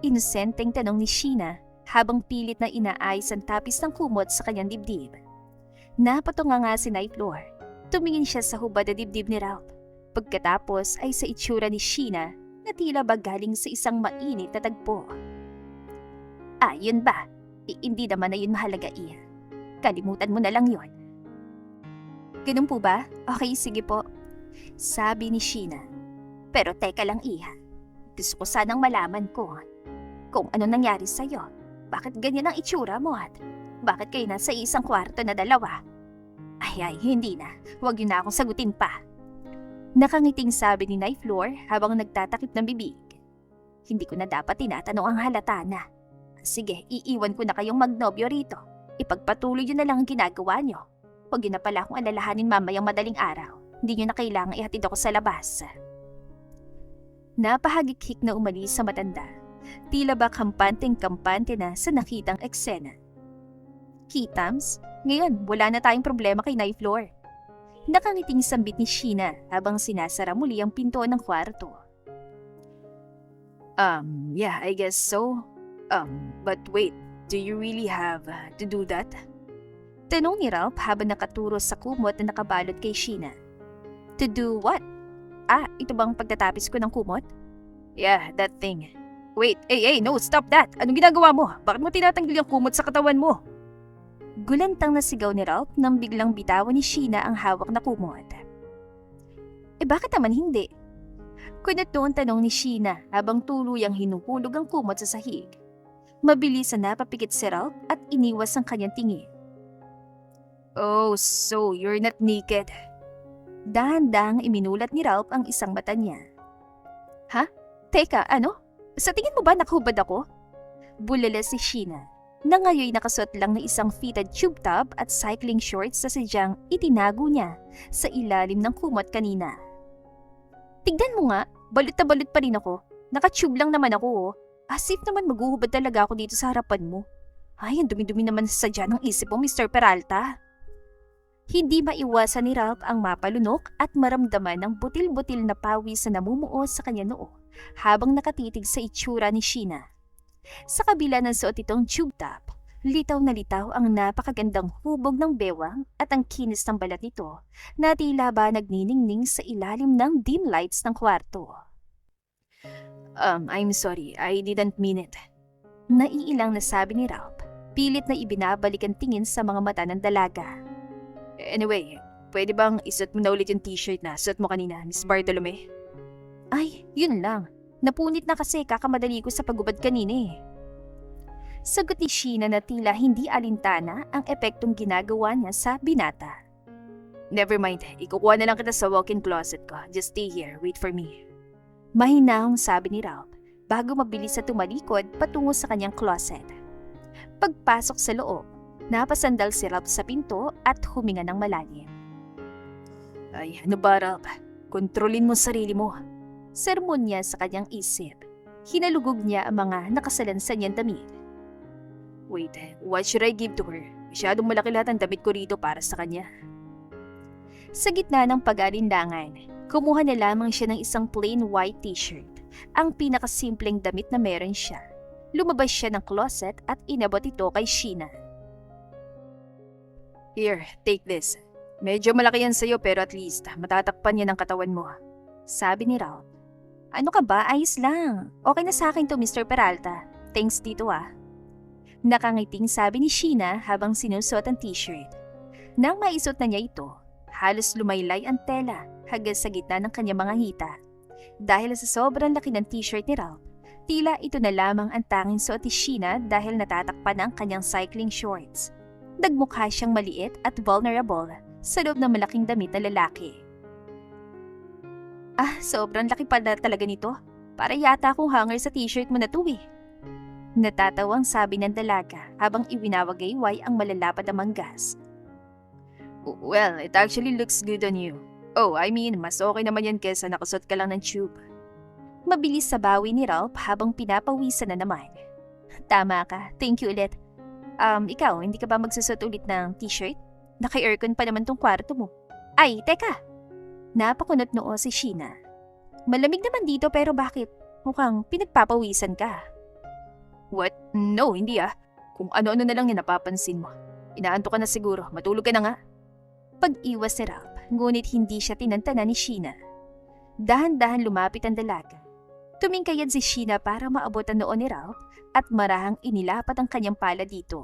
Inosenteng tanong ni Sheena habang pilit na inaayos ang tapis ng kumot sa kanyang dibdib. Napatunga nga si Naiflor. Tumingin siya sa hubad na dibdib ni Ralph. Pagkatapos ay sa itsura ni Sheena na tila ba galing sa isang mainit na tagpo. Yun ba? Hindi naman na yun mahalaga iyan. Kalimutan mo na lang yun. Ganun po ba? Okay, sige po. Sabi ni Sheena. Pero teka lang iha. Gusto ko sanang malaman ko kung ano nangyari sa'yo. Bakit ganyan ang itsura mo at bakit kayo nasa isang kwarto na dalawa? Ay, hindi na. Huwag yun na akong sagutin pa. Nakangiting sabi ni Naiflor habang nagtatakip ng bibig. Hindi ko na dapat tinatanong ang halata na. Sige, iiwan ko na kayong magnobyo rito. Ipagpatuloy yun na lang ang ginagawa nyo. Huwag yun na pala akong alalahanin mamayang madaling araw. Hindi nyo na kailangang ihatid ako sa labas. Napahagik-hik na umalis sa matanda. Tila ba kampanteng-kampante na sa nakitang eksena. Kitams, ngayon wala na tayong problema kay Naiflor. Nakangiting sambit ni Sheena habang sinasara muli ang pinto ng kwarto. Yeah, I guess so. But wait, do you really have to do that? Tanong ni Ralph habang nakaturo sa kumot na nakabalot kay Sheena. To do what? Ito bang pagtatapis ko ng kumot? Yeah, that thing. Wait, no, stop that! Anong ginagawa mo? Bakit mo tinatanggal yung kumot sa katawan mo? Gulantang na sigaw ni Ralph nang biglang bitawan ni Sheena ang hawak na kumot. Bakit naman hindi? Kunot noon tanong ni Sheena habang tuluyang hinuhulog ang kumot sa sahig. Mabilis na napapikit si Ralph at iniwas ang kanyang tingin. Oh, so you're not naked. Dahan-dahang iminulat ni Ralph ang isang mata niya. Ha? Teka, ano? Sa tingin mo ba nakahubad ako? Bulala si Sheena, na ngayon nakasuot lang ng isang fitted tube top at cycling shorts sa sadyang itinago niya sa ilalim ng kumot kanina. Tignan mo nga, balot na balot pa rin ako. Naka-tube lang naman ako oh. As if naman maghuhubad talaga ako dito sa harapan mo. Ay, ang dumi-dumi naman sa sadya ng isip mo, Mr. Peralta. Hindi maiwasan ni Ralph ang mapalunok at maramdaman ang butil-butil na pawis na namumuo sa kanya noo habang nakatitig sa itsura ni Sheena. Sa kabila ng suot itong tube top, litaw na litaw ang napakagandang hubog ng bewang at ang kinis ng balat nito na tila ba nagniningning sa ilalim ng dim lights ng kwarto. I'm sorry, I didn't mean it. Naiilang nasabi ni Ralph, pilit na ibinabalik ang tingin sa mga mata ng dalaga. Anyway, pwede bang isuot mo na ulit yung t-shirt na suot mo kanina, Miss Bartolome? Ay, yun lang. Napunit na kasi kakamadali ko sa pagubad kanina eh. Sagot ni Sheena na tila hindi alintana ang epektong ginagawa niya sa binata. Never mind, ikukuha na lang kita sa walk-in closet ko. Just stay here, wait for me. Mahinahong sabi ni Ralph bago mabilis na tumalikod patungo sa kanyang closet. Pagpasok sa loob, napasandal si Ralph sa pinto at huminga ng malalim. Ay, ano ba Ralph? Kontrolin mo sarili mo. Sermon niya sa kanyang isip. Hinalugog niya ang mga nakasalansan niyang damit. Wait, what should I give to her? Masyadong malaki lahat ang damit ko rito para sa kanya. Sa gitna ng pag-alinlangan, kumuha na lamang siya ng isang plain white t-shirt, ang pinakasimpleng damit na meron siya. Lumabas siya ng closet at inabot ito kay Sheena. Here, take this. Medyo malaki yan sa'yo pero at least matatakpan yan ang katawan mo. Sabi ni Ralph. Ano ka ba? Ayos lang. Okay na sa akin to, Mr. Peralta. Thanks dito ah. Nakangiting sabi ni Sheena habang sinusuot ang t-shirt. Nang maisuot na niya ito, halos lumaylay ang tela hanggang sa gitna ng kanyang mga hita. Dahil sa sobrang laki ng t-shirt ni Ralph, tila ito na lamang ang tanging suot ni Sheena dahil natatakpan ang kanyang cycling shorts. Nagmukha siyang maliit at vulnerable sa loob ng malaking damit na lalaki. Ah, sobrang laki pala talaga nito. Para yata akong hanger sa t-shirt mo na to eh. Natatawang sabi ng dalaga habang iwinawagayway ang malalapad na manggas. Well, it actually looks good on you. Oh, I mean, mas okay naman yan kesa nakasuot ka lang ng tube. Mabilis sa bawi ni Ralph habang pinapawisan na naman. Tama ka, thank you ulit. Ikaw, hindi ka ba magsusot ulit ng t-shirt? Naka-aircon pa naman tong kwarto mo. Ay, teka! Napakunot noo si Sheena. Malamig naman dito pero bakit? Mukhang pinagpapawisan ka. What? No, hindi ah. Kung ano-ano na lang yung napapansin mo. Inaanto ka na siguro, matulog ka na nga. Pag-iwas si Ralph, ngunit hindi siya tinantana ni Sheena. Dahan-dahan lumapit ang dalaga. Tumingkayad si Sheena para maabot ang noo ni Ralph at marahang inilapat ang kanyang pala dito.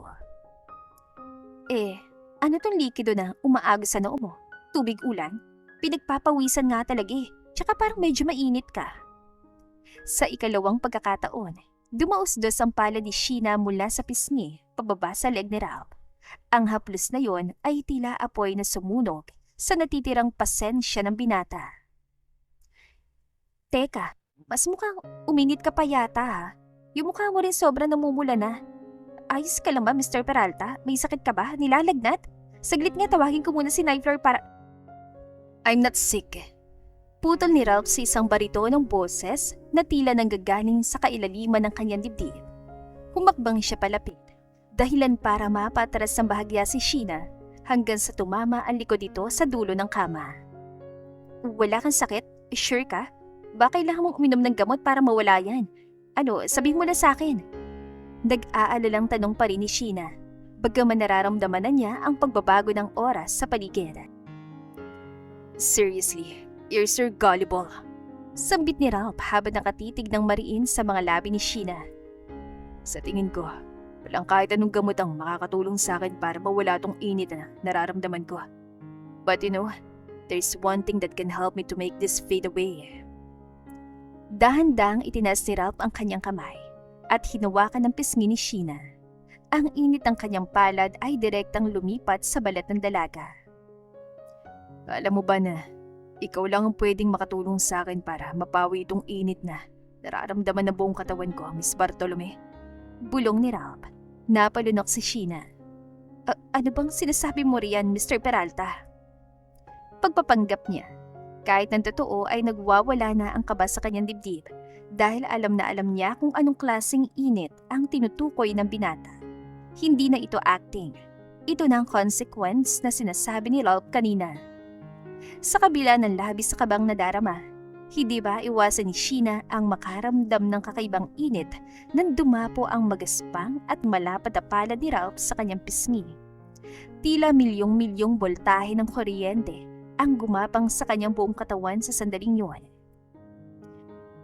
Ano tong likido na umaagos sa noo mo? Tubig ulan? Pinagpapawisan nga talaga eh. Tsaka parang medyo mainit ka. Sa ikalawang pagkakataon, dumausdos ang pala ni Sheena mula sa pisngi pababa sa leg ni Ralph. Ang haplos na yon ay tila apoy na sumunog sa natitirang pasensya ng binata. Teka, mas mukhang uminit ka pa yata ha? Yung mukha mo rin sobrang namumula na. Ayos ka lang ba, Mr. Peralta? May sakit ka ba? Nilalagnat? Saglit nga, tawagin ko muna si Nyflor para... I'm not sick. Putol ni Ralph sa isang baritonong boses na tila nanggagaling sa kailaliman ng kanyang dibdib. Humakbang siya palapit, dahilan para mapatras ng bahagya si Sheena hanggang sa tumama ang likod nito sa dulo ng kama. Wala kang sakit? Sure ka? Ba kailangan mong uminom ng gamot para mawala yan? Ano, sabihin mo na sa akin. Nag-aalalang tanong pa rin ni Sheena, bagaman nararamdaman na niya ang pagbabago ng oras sa paligid. Seriously, you're so gullible. Sambit ni Ralph habang nakatitig ng mariin sa mga labi ni Sheena. Sa tingin ko, Walang kahit anong gamot ang makakatulong sa akin para mawala tong init na nararamdaman ko. But there's one thing that can help me to make this fade away. Dahan-dahang itinaas ni Ralph ang kanyang kamay at hinawakan ng pisngi ni Sheena. Ang init ng kanyang palad ay direktang lumipat sa balat ng dalaga. Alam mo ba na ikaw lang ang pwedeng makatulong sa akin para mapawi itong init na nararamdaman ng buong katawan ko, Miss Bartolome? Bulong ni Ralph. Napalunok si Sheena. Ano bang sinasabi mo riyan, Mr. Peralta? Pagpapanggap niya. Kahit ng totoo ay nagwawala na ang kaba sa kanyang dibdib dahil alam na alam niya kung anong klaseng init ang tinutukoy ng binata. Hindi na ito acting. Ito na ang consequence na sinasabi ni Ralph kanina. Sa kabila ng labis sa kabang nadarama, hindi ba iwasan ni Sheena ang makaramdam ng kakaibang init nang dumapo ang magaspang at malapad na palad ni Ralph sa kanyang pisngi. Tila milyong-milyong boltahe ng kuryente ang gumapang sa kanyang buong katawan sa sandaling yun.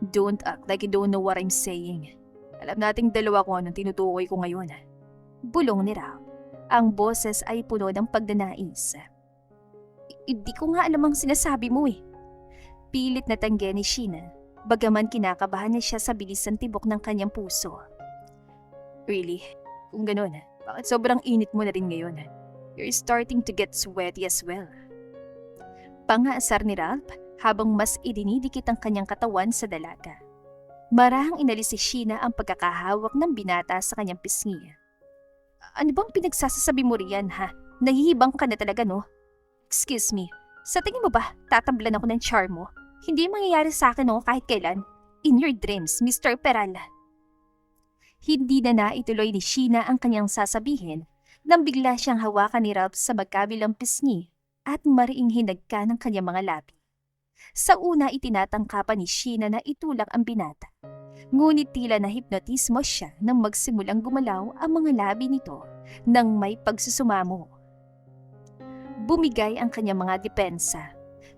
Don't act like you don't know what I'm saying. Alam nating dalawa kung anong tinutukoy ko ngayon. Bulong ni Ralph. Ang boses ay puno ng pagdanais. Hindi ko nga alam ang sinasabi mo eh. Pilit na tanggi ni Sheena, bagaman kinakabahan na siya sa bilis ng tibok ng kanyang puso. Really? Kung ganun, bakit sobrang init mo na rin ngayon? You're starting to get sweaty as well. Pangaasar ni Ralph habang mas idinidikit ang kanyang katawan sa dalaga. Marahang inalis si Sheena ang pagkakahawak ng binata sa kanyang pisngi. Ano bang pinagsasasabi mo riyan ha? Nahihibang ka na talaga no? Excuse me, sa tingin mo ba tatablan ako ng charm mo? Hindi mangyayari sa akin no kahit kailan. In your dreams, Mr. Peralta. Hindi na naituloy ni Sheena ang kanyang sasabihin nang bigla siyang hawakan ni Ralph sa magkabilang pisngi at mariing hinagka ng kanyang mga labi. Sa una itinatangka pa ni Sheena na itulak ang binata. Ngunit tila na hipnotismo siya nang magsimulang gumalaw ang mga labi nito nang may pagsusumamo. Bumigay ang kanyang mga depensa.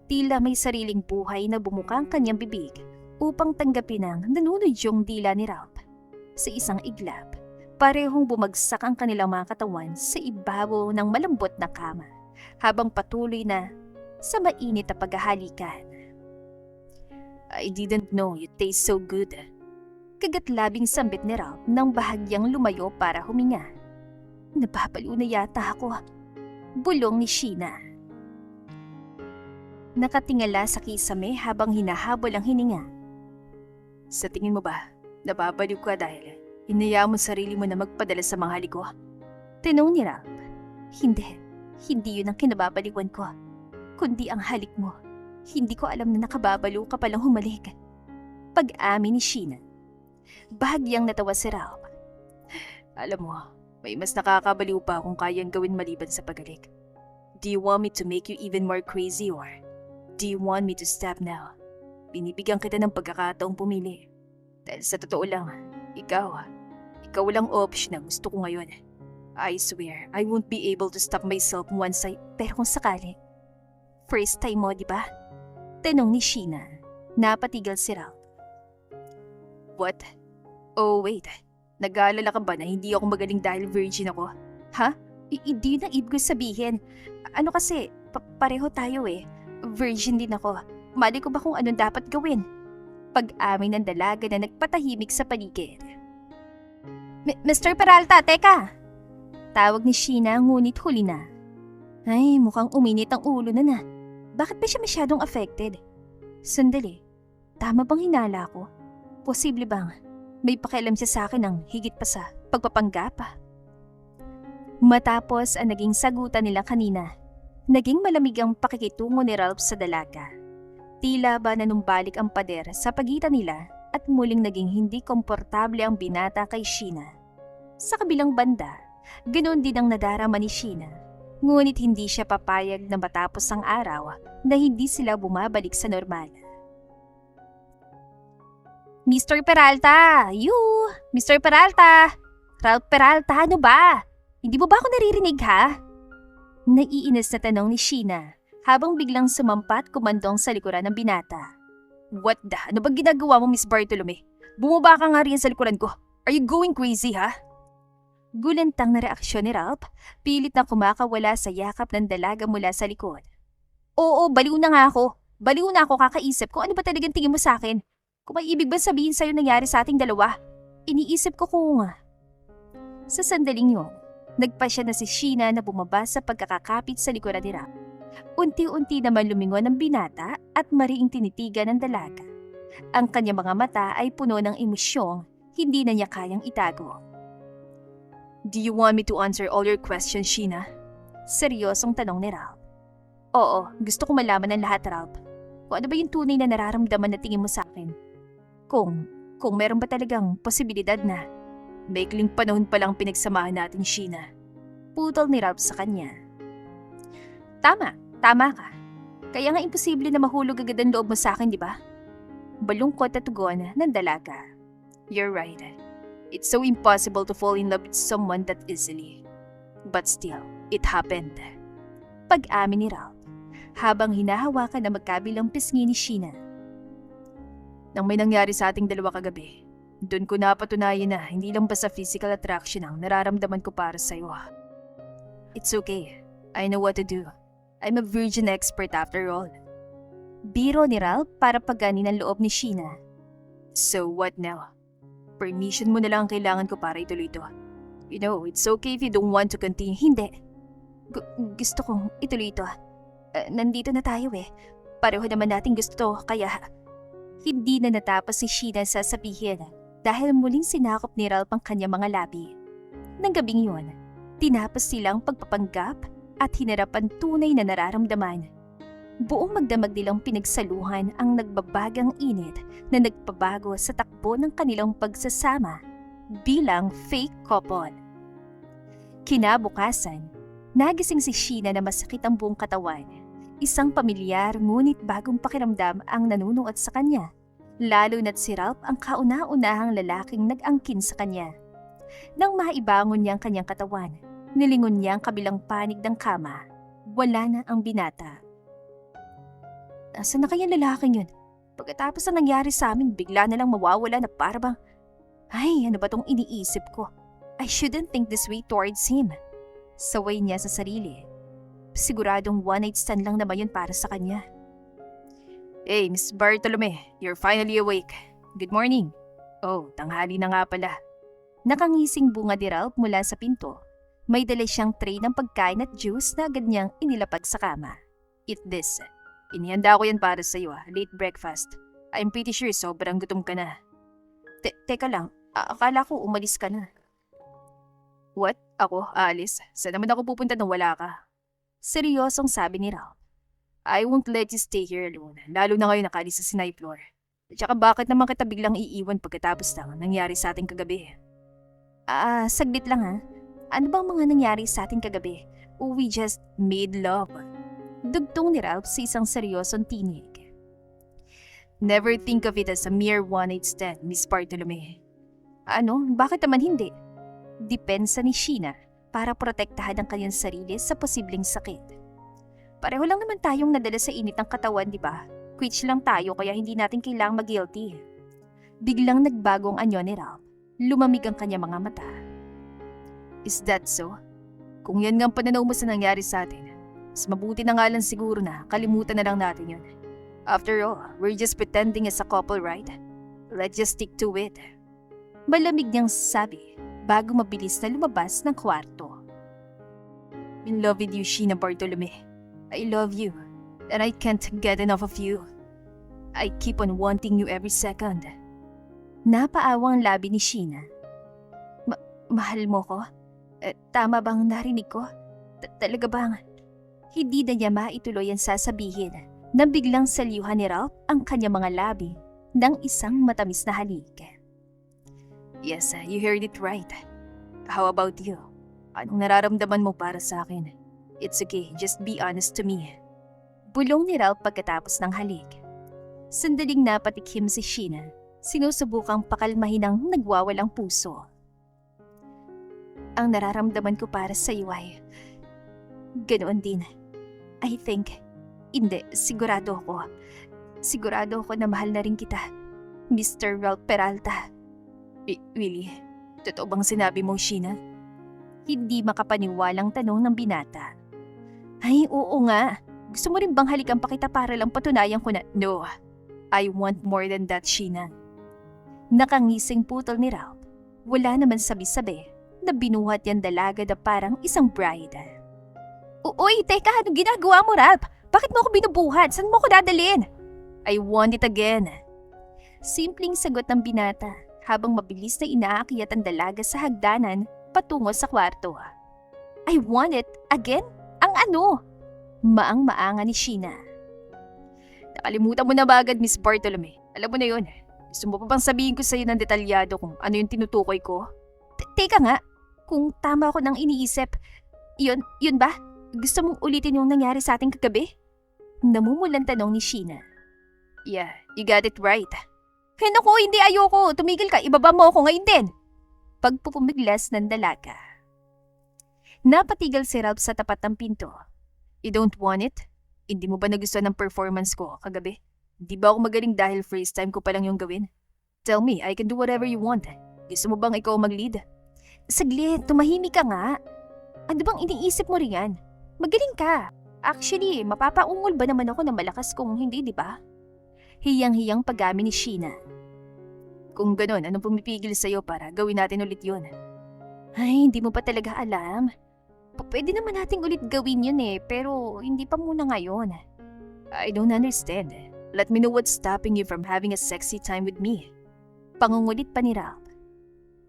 Tila may sariling buhay na bumuka ang kanyang bibig upang tanggapin ang nanunudyong dila ni Ralph. Sa isang iglap, parehong bumagsak ang kanilang mga katawan sa ibabaw ng malambot na kama habang patuloy na sa mainit na paghahalikan. I didn't know you taste so good. Kagatlabing sambit ni Ralph nang bahagyang lumayo para huminga. Napapalo na yata ako. Bulong ni Sheena. Nakatingala sa kisame habang hinahabol ang hininga. Sa tingin mo ba, napapaliw ka dahil hinayaan mo sarili mo na magpadala sa mga halik ko? Tinong ni Ralph. Hindi yun ang kinababaliwan ko, kundi ang halik mo. Hindi ko alam na nakababalo ka palang humalik. Pag-amin ni Sheena. Bahagyang natawa si Ralph. Alam mo, may mas nakakabaliw pa kung kayang gawin maliban sa pagalik. Do you want me to make you even more crazy or do you want me to stop now? Binibigyan kita ng pagkakataong pumili. Dahil sa totoo lang, ikaw lang option na gusto ko ngayon. I swear, I won't be able to stop myself once I... Pero kung sakali, first time mo, di ba? Tanong ni Sheena. Napatigil si Ralph. What? Oh wait, nag-aalala ka ba na hindi ako magaling dahil virgin ako? Ha? Hindi yun ang ibig sabihin. Ano kasi, pareho tayo eh. Virgin din ako. Mali ko ba kung anong dapat gawin? Pag-amin ng dalaga na nagpatahimik sa paligid. Mr. Peralta, teka! Tawag ni Sheena ngunit huli na. Ay, mukhang uminit ang ulo na. Bakit ba siya masyadong affected? Sandali, tama bang hinala ko? Posible bang may pakialam siya sa akin ng higit pa sa pagpapanggap? Matapos ang naging sagutan nila kanina, naging malamig ang pakikitungo ni Ralph sa dalaga. Tila ba nanumbalik ang pader sa pagitan nila at muling naging hindi komportable ang binata kay Sheena. Sa kabilang banda, ganoon din ang nadarama ni Sheena. Ngunit hindi siya papayag na matapos ang araw na hindi sila bumabalik sa normal. Mr. Peralta! Mr. Peralta! Ralph Peralta, ano ba? Hindi mo ba ako naririnig ha? Naiinis na tanong ni Sheena habang biglang sumampat kumandong sa likuran ng binata. What the? Ano bang ginagawa mo, Miss Bartolome? Bumaba ka nga rin sa likuran ko. Are you going crazy ha? Gulantang na reaksyon ni Ralph, pilit na kumakawala sa yakap ng dalaga mula sa likod. Oo, baliw na nga ako. Baliw na ako kakaisip kung ano ba talagang tingin mo sa akin. Kung may ibig ba sabihin sa'yo nangyari sa ating dalawa. Iniisip ko kung... Sa sandaling yun, nagpasya na si Sheena na bumaba sa pagkakakapit sa likuran ni Ralph. Unti-unti naman lumingon ang binata at mariing tinitigan ng dalaga. Ang kanyang mga mata ay puno ng emosyong hindi na niya kayang itago. Do you want me to answer all your questions, Sheena? Seryosong tanong ni Ralph. Oo, gusto ko malaman ng lahat, Ralph. Kung ano ba yung tunay na nararamdaman na tingin mo sa akin? Kung meron ba talagang posibilidad na maikling panahon pa lang pinagsamahan natin, Sheena. Putol ni Ralph sa kanya. Tama ka. Kaya nga imposible na mahulog agad ang loob mo sa akin, di ba? Balungkot at tugon ng dalaga. You're right. It's so impossible to fall in love with someone that easily. But still, it happened. Pag-amin ni Ralph, habang hinahawakan na magkabilang pisngi ni Sheena. Nang may nangyari sa ating dalawa kagabi, doon ko napatunayan na hindi lang basta physical attraction ang nararamdaman ko para sa'yo. It's okay. I know what to do. I'm a virgin expert after all. Biro ni Ralph para pagganin ang loob ni Sheena. So what now? Permission mo na lang ang kailangan ko para ituloy ito. You know, it's okay if you don't want to continue. Hindi. Gusto kong ituloy ito. Nandito na tayo eh. Pareho naman natin gusto to, kaya... Hindi na natapos si Sheena sa sabihin dahil muling sinakop ni Ralph ang kanyang mga labi. Nang gabing yun, tinapos silang pagpapanggap at hinarap ang tunay na nararamdaman. Buong magdamag nilang pinagsaluhan ang nagbabagang init na nagpabago sa takbo ng kanilang pagsasama bilang fake couple. Kinabukasan, nagising si Sheena na masakit ang buong katawan. Isang pamilyar ngunit bagong pakiramdam ang nanunuot sa kanya, lalo na't si Ralph ang kauna-unahang lalaking nag-angkin sa kanya. Nang maibangon niya ang kanyang katawan, nilingon niya ang kabilang panig ng kama. Wala na ang binata. Nasaan na kayang lalaking yun? Pagkatapos na nangyari sa amin, bigla na lang mawawala na parang, ay, ano ba tong iniisip ko? I shouldn't think this way towards him. Saway niya sa sarili. Siguradong one-night stand lang naman yun para sa kanya. Hey, Miss Bartolome, you're finally awake. Good morning. Oh, tanghali na nga pala. Nakangising bunga ni Ralph mula sa pinto. May dala siyang tray ng pagkain at juice na agad niyang inilapag sa kama. Eat this. Inihanda ko yan para sa'yo, late breakfast. I'm pretty sure sobrang gutom ka na. Teka lang, akala ko umalis ka na. What? Ako, Alice? Saan naman ako pupunta nang wala ka? Seryosong sabi ni Ralph. I won't let you stay here alone, lalo na ngayon nakaalis sa Sinai floor. Tsaka bakit naman kita biglang iiwan pagkatapos ng nangyari sa ating kagabi? Saglit lang ha. Ano bang mga nangyari sa ating kagabi? We just made love. Dugtong ni Ralph sa isang seryosong tinig. Never think of it as a mere one-night stand, Miss Bartolome. Ano? Bakit naman hindi? Depensa ni Sheena para protektahan ang kanyang sarili sa posibleng sakit. Pareho lang naman tayong nadala sa init ng katawan, di ba? Quits lang tayo kaya hindi natin kailangang mag-guilty. Biglang nagbago ang anyo ni Ralph. Lumamig ang kanyang mga mata. Is that so? Kung yan nga ang pananaw mo sa nangyari sa atin, mas mabuti na nga lang siguro na kalimutan na lang natin yun. After all, we're just pretending as a couple, right? Let's just stick to it. Malamig niyang sabi bago mabilis na lumabas ng kwarto. In love with you, Sheena Bartolome. I love you, and I can't get enough of you. I keep on wanting you every second. Napaawang labi ni Sheena. Mahal mo ko? Tama bang narinig ko? Talaga bang? Hindi na niya maituloy ang sasabihin na biglang salyuhan ni Ralph ang kanyang mga labi ng isang matamis na halik. Yes, you heard it right. How about you? Anong nararamdaman mo para sa akin? It's okay, just be honest to me. Bulong ni Ralph pagkatapos ng halik. Sandaling napatikim si Sheena, sinusubukang pakalmahin ang nagwawalang puso. Ang nararamdaman ko para sa iyo ay ganoon din. I think, hindi, sigurado ako. Sigurado ako na mahal na rin kita, Mr. Ralph Peralta. Really? Totoo bang sinabi mo, Sheena? Hindi makapaniwalang tanong ng binata. Ay, oo nga. Gusto mo rin bang halikan pa kita para lang patunayan ko na, No, I want more than that, Sheena. nakangising putol ni Ralph. Wala naman sabi-sabi na binuhat yan dalaga na parang isang bride. Uy, teka, anong ginagawa mo, Ralph? Bakit mo ako binubuhat? Saan mo ako dadalhin? I want it again. Simpleng sagot ng binata habang mabilis na inaakyat ang dalaga sa hagdanan patungo sa kwarto. I want it again? Ang ano? Maang-maanga ni Sheena. Nakalimutan mo na ba agad, Miss Bartolome? Alam mo na yun. Gusto mo pa bang sabihin ko sa'yo ng detalyado kung ano yung tinutukoy ko? Teka nga, kung tama ako nang iniisip, yun ba? Gusto mong ulitin yung nangyari sa ating kagabi? Namumulang tanong ni Sheena. Yeah, you got it right. Naku, hindi ayoko. Tumigil ka, ibaba mo ako ngayon din. Pagpupumiglas ng dalaga. Napatigil si Ralph sa tapat ng pinto. You don't want it? Hindi mo ba nagustuhan ng performance ko kagabi? Di ba ako magaling dahil first time ko pa lang yung gawin? Tell me, I can do whatever you want. Gusto mo bang ikaw mag-lead? Saglit, tumahimik ka nga. Ano bang iniisip mo riyan? Magaling ka. Actually, mapapaungol ba naman ako ng malakas kung hindi, di ba? Hiyang-hiyang pag-amin ni Sheena. Kung ganun, anong pumipigil sa'yo para gawin natin ulit yun? Ay, hindi mo pa talaga alam. Pwede naman nating ulit gawin yun pero hindi pa muna ngayon. I don't understand. Let me know what's stopping you from having a sexy time with me. Pangungulit pa ni Ralph.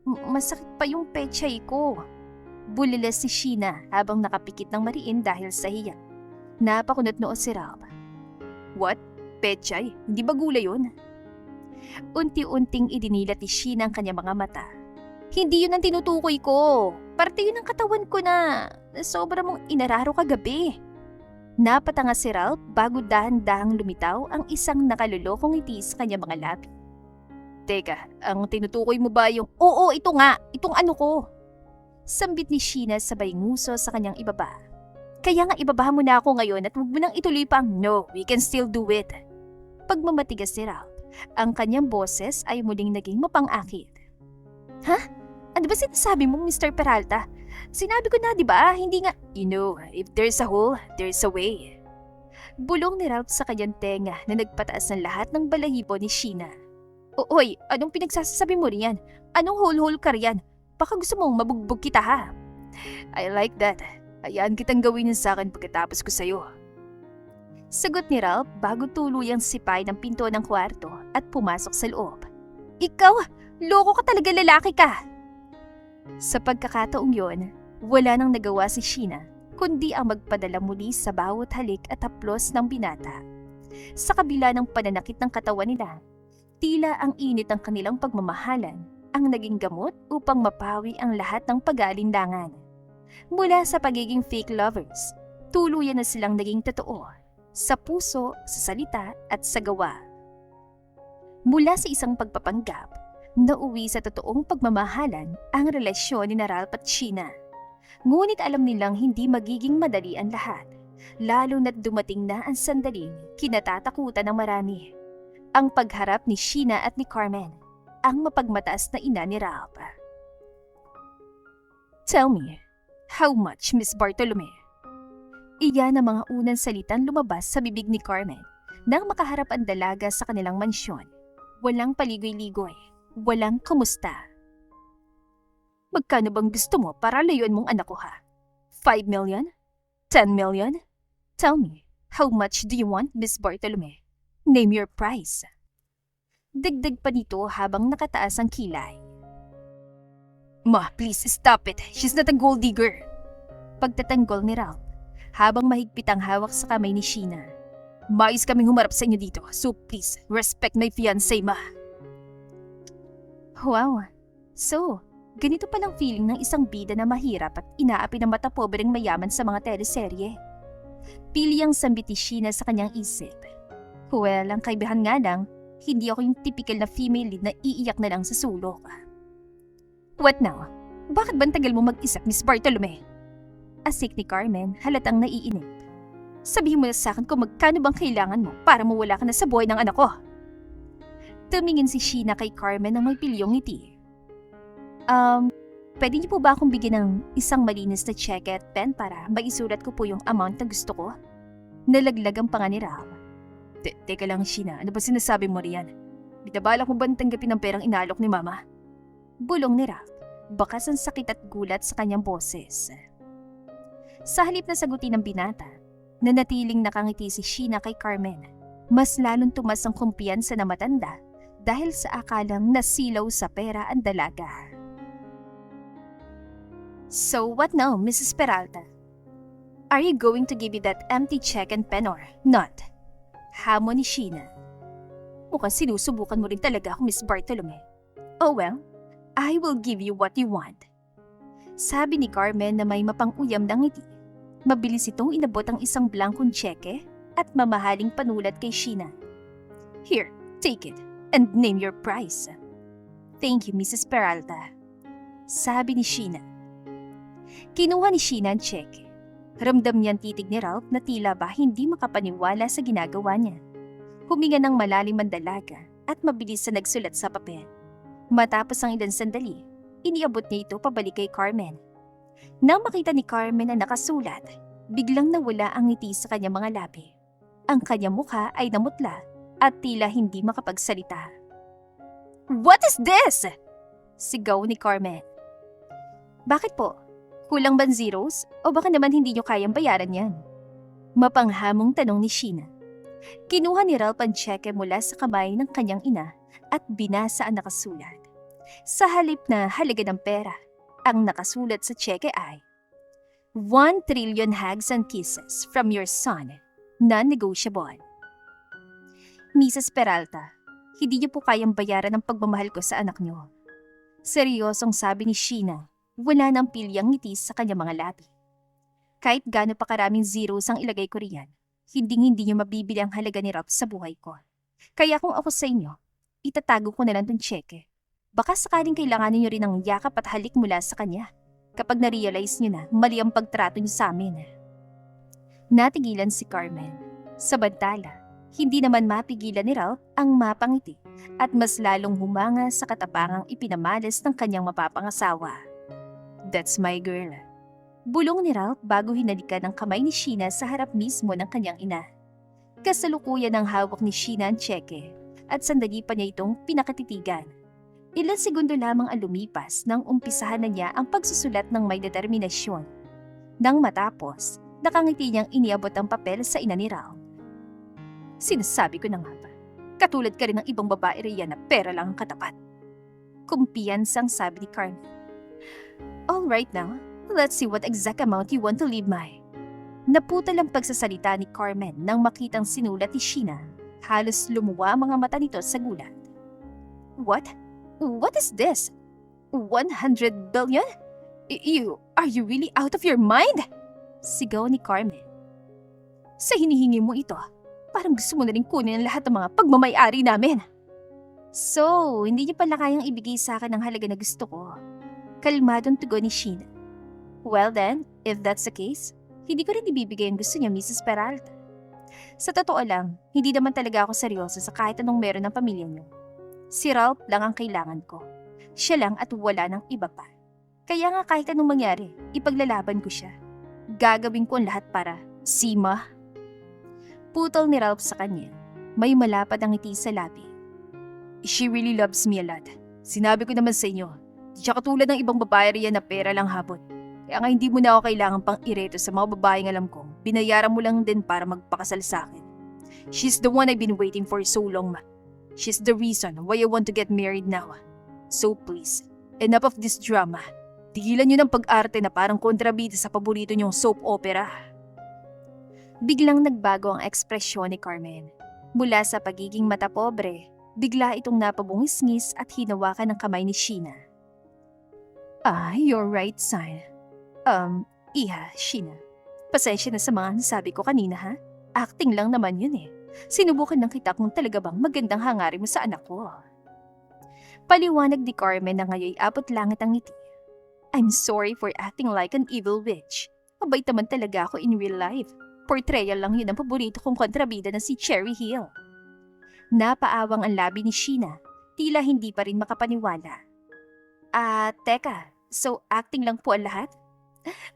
Masakit pa yung pechay ko. Bulilas si Sheena habang nakapikit ng mariin dahil sa hiya. Napakunot noo si Ralph. What? Pechay? Hindi ba gulay yun? Unti-unting idinilat ni Sheena ang kanyang mga mata. Hindi yun ang tinutukoy ko. Parte yun ang katawan ko na sobra mong inararo kagabi. Napatanga si Ralph bago dahan-dahang lumitaw ang isang nakalulokong ngiti sa kanyang mga labi. Teka, ang tinutukoy mo ba yung... Oo, ito nga. Itong ano ko. Sambit ni Sheena sabay nguso sa kanyang ibaba. Kaya nga ibaba mo na ako ngayon at huwag mo nang ituloy pa ang no, we can still do it. Pagmamatigas si Ralph, ang kanyang boses ay muling naging mapang-akit. Ha? Ano ba sinasabi mo, Mr. Peralta? Sinabi ko na, di ba? Hindi nga... You know, if there's a hole, there's a way. Bulong ni Ralph sa kanyang tenga na nagpataas ng lahat ng balahibo ni Sheena. Oy, anong pinagsasabi mo riyan? Anong hole-hole ka riyan? Baka gusto mong mabugbog kita ha? I like that. Hayaan kitang gawin yun sa akin pagkatapos ko sa'yo. Sagot ni Ralph bago tuluyang sipay ng pinto ng kwarto at pumasok sa loob. Ikaw, loko ka talaga, lalaki ka! Sa pagkakataong yon, wala nang nagawa si Sheena kundi ang magpadala muli sa bawat halik at haplos ng binata. Sa kabila ng pananakit ng katawan nila, tila ang init ng kanilang pagmamahalan ang naging gamot upang mapawi ang lahat ng pag-aalinlangan. Mula sa pagiging fake lovers, tuluyan na silang naging totoo, sa puso, sa salita at sa gawa. Mula sa isang pagpapanggap, nauwi sa totoong pagmamahalan ang relasyon ni Ralph at Sheena. Ngunit alam nilang hindi magiging madali ang lahat, lalo na't dumating na ang sandaling kinatatakutan ng marami. Ang pagharap ni Sheena at ni Carmen, ang mapagmataas na ina ni Ralph. Tell me, how much, Miss Bartolome? Iyan ang mga unang salitang lumabas sa bibig ni Carmen nang makaharap ang dalaga sa kanilang mansyon. Walang paligoy-ligoy, walang kumusta. Magkano bang gusto mo para layuan mong anak ko ha? 5 million? 10 million? Tell me, how much do you want, Miss Bartolome? Name your price. Dagdag pa nito habang nakataas ang kilay. Ma, please stop it. She's not a gold digger. Pagtatanggol ni Ralph, habang mahigpit ang hawak sa kamay ni Sheena. Mais kaming humarap sa inyo dito, so please, respect my fiancé, ma. Wow, so, ganito palang feeling ng isang bida na mahirap at inaapi ng mata pobreng mayaman sa mga teleserye. Pili ang sambit ni Sheena sa kanyang isip. Well, ang kaibahan nga lang, hindi ako yung typical na female lead na iiyak na lang sa sulok. What now? Bakit ba ang tagal mo mag-isip, Miss Bartolome? Asik ni Carmen, halatang naiinip. Sabihin mo na sa akin kung magkano bang kailangan mo para mawala ka na sa buhay ng anak ko. Tumingin si Sheena kay Carmen na may pilyong ngiti. Pwede niyo po ba akong bigyan ng isang malinis na cheque at pen para maisulat ko po yung amount na gusto ko? Nalaglag ang panga ni Ralph. Teka lang, Sheena. Ano ba sinasabi mo riyan? Binabalak mo ba tanggapin ang perang inalok ni Mama? Bulong ni Ralph. Bakas ang sakit at gulat sa kanyang boses. Sa halip na sagutin ng binata, nanatiling nakangiti si Sheena kay Carmen. Mas lalong tumas ang kumpiyansa na matanda dahil sa akalang nasilaw sa pera ang dalaga. So what now, Mrs. Peralta? Are you going to give me that empty check and pen or not? Hamon ni Sheena. Mukhang sinusubukan mo rin talaga ako, Miss Bartolome. Oh well, I will give you what you want. Sabi ni Carmen na may mapang-uyam ng ngiti. Mabilis itong inabot ang isang blankong tseke at mamahaling panulat kay Sheena. Here, take it and name your price. Thank you, Mrs. Peralta. Sabi ni Sheena. Kinuha ni Sheena ang tseke. Ramdam niyang titig ni Ralph na tila ba hindi makapaniwala sa ginagawa niya. Huminga ng malalim ang dalaga at mabilis na nagsulat sa papel. Matapos ang ilang sandali, iniabot niya ito pabalik kay Carmen. Nang makita ni Carmen na nakasulat, biglang nawala ang ngiti sa kanyang mga labi. Ang kanyang mukha ay namutla at tila hindi makapagsalita. What is this? Sigaw ni Carmen. Bakit po? Kulang ba zeros o baka naman hindi niyo kayang bayaran yan? Mapanghamong tanong ni Sheena. Kinuha ni Ralph ang tseke mula sa kamay ng kanyang ina at binasa ang nakasulat. Sa halip na halaga ng pera, ang nakasulat sa tseke ay 1 trillion hugs and kisses from your son, non-negotiable. Mrs. Peralta, hindi niyo po kayang bayaran ang pagmamahal ko sa anak niyo. Seryosong sabi ni Sheena, wala nang pilyang ngiti sa kanyang mga labi. Kahit gaano pa karaming zeros ang ilagay ko riyan, hindi niyo mabibili ang halaga ni Ralph sa buhay ko. Kaya kung ako sa inyo, itatago ko na lang itong tseke. Baka sakaling kailanganin niyo rin ng yakap at halik mula sa kanya kapag na-realize niyo na mali ang pagtrato niyo sa amin. Natigilan si Carmen. Samantala, hindi naman mapigilan ni Ralph ang mapangiti at mas lalong humanga sa katapangang ipinamalas ng kanyang mapapangasawa. That's my girl. Bulong ni Ralph bago hinalikan ang kamay ni Sheena sa harap mismo ng kanyang ina. Kasalukuyan ang hawak ni Sheena ang tseke at sandali pa niya itong pinakatitigan. Ilang segundo lamang ang lumipas nang umpisahan na niya ang pagsusulat ng may determinasyon. Nang matapos, nakangiti niyang iniabot ang papel sa ina ni Ralph. Sinasabi ko na nga ba, katulad ka rin ng ibang babae riyan na pera lang ang katapat. Kumpiyansang sabi ni Carmen. All right now, let's see what exact amount you want to leave my. Naputal ang pagsasalita ni Carmen nang makitang sinulat ni Sheena. Halos lumuwa ang mga mata nito sa gulat. What? What is this? 100 billion? Are you really out of your mind? Sigaw ni Carmen. Sa hinihingi mo ito, parang gusto mo na rin kunin ang lahat ng mga pagmamay-ari namin. So, hindi niyo pala kayang ibigay sa akin ang halaga na gusto ko. Kalmadong tugon ni Sheena. Well then, if that's the case, hindi ko rin ibibigay ang gusto niya, Mrs. Peralta. Sa totoo lang, hindi naman talaga ako seryoso sa kahit anong meron ng pamilya niyo. Si Ralph lang ang kailangan ko. Siya lang at wala ng iba pa. Kaya nga kahit anong mangyari, ipaglalaban ko siya. Gagawin ko ang lahat para, Sima. Putol ni Ralph sa kanya. May malapad ang ngiti sa labi. She really loves me a lot. Sinabi ko naman sa inyo, di siya katulad ng ibang babae riyan na pera lang habot. Kaya nga hindi mo na ako kailangan pang ireto sa mga babaeng alam ko. Binayaran mo lang din para magpakasal sa akin. She's the one I've been waiting for so long, ma. She's the reason why I want to get married now. So please, enough of this drama. Tigilan niyo ng pag-arte na parang kontrabida sa paborito niyong soap opera. Biglang nagbago ang ekspresyon ni Carmen. Mula sa pagiging mata pobre, bigla itong napabungis-ngis at hinawakan ng kamay ni Sheena. You're right, son. Sheena. Pasensya na sa mga nasabi ko kanina, ha? Acting lang naman yun eh. Sinubukan lang kita kung talaga bang magandang hangarin mo sa anak ko. Paliwanag ni Carmen na ngayon abot langit ang ngiti. I'm sorry for acting like an evil witch. Mabait naman talaga ako in real life. Portrayal lang yun ang paborito kong kontrabida na si Cherry Hill. Napaawang ang labi ni Sheena. Tila hindi pa rin makapaniwala. Teka, So, acting lang po ang lahat?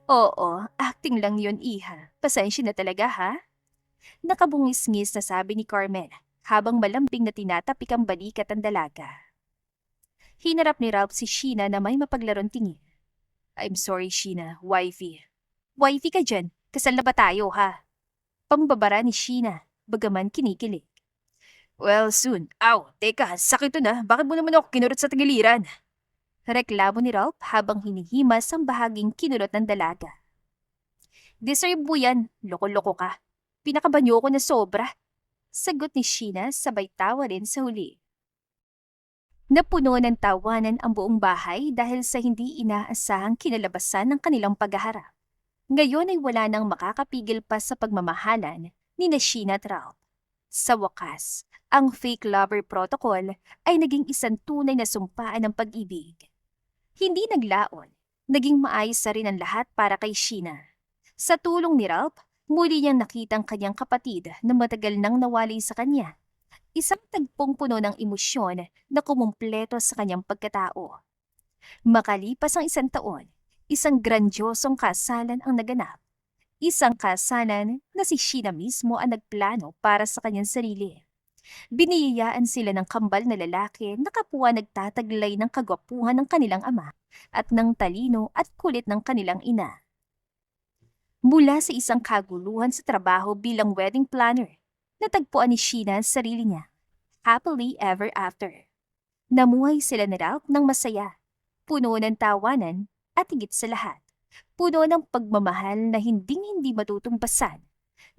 Oo, acting lang yun, iha. Pasensya na talaga, ha? Nakabungis-ngis na sabi ni Carmen habang malambing na tinatapik ang balikat ang dalaga. Hinarap ni Ralph si Sheena na may mapaglarong tingin. I'm sorry, Sheena, wifey. Wifey ka dyan, kasal na ba tayo, ha? Pambabara ni Sheena, bagaman kinikilig. Well, soon. Ow, teka, sakit to na. Bakit mo naman ako kinurot sa tagiliran? Reklamo ni Ralph habang hinihimas ang bahaging kinulot ng dalaga. Deserve mo yan, loko-loko ka. Pinakabanyo ko na sobra. Sagot ni Sheena sabay tawa rin sa huli. Napuno ng tawanan ang buong bahay dahil sa hindi inaasahang kinalabasan ng kanilang paghaharap. Ngayon ay wala nang makakapigil pa sa pagmamahalan ni Sheena at Ralph. Sa wakas, ang fake lover protocol ay naging isang tunay na sumpaan ng pag-ibig. Hindi naglaon, naging maayos na rin ang lahat para kay Sheena. Sa tulong ni Ralph, muli niyang nakita ang kanyang kapatid na matagal nang nawalay sa kanya. Isang tagpong puno ng emosyon na kumumpleto sa kanyang pagkatao. Makalipas ang isang taon, isang grandiosong kasalan ang naganap. Isang kasalan na si Sheena mismo ang nagplano para sa kanyang sarili. Biniyayaan sila ng kambal na lalaki na kapwa nagtataglay ng kagwapuhan ng kanilang ama at ng talino at kulit ng kanilang ina. Mula sa isang kaguluhan sa trabaho bilang wedding planner, natagpuan ni Sheena ang sarili niya. Happily ever after. Namuhay sila ni Ralph ng masaya, puno ng tawanan at higit sa lahat, puno ng pagmamahal na hinding-hindi matutumbasan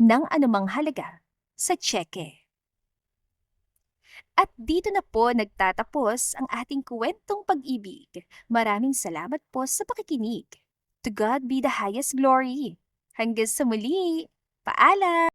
ng anumang halaga sa tseke. At dito na po nagtatapos ang ating kwentong pag-ibig. Maraming salamat po sa pakikinig. To God be the highest glory. Hanggang sa muli. Paalam!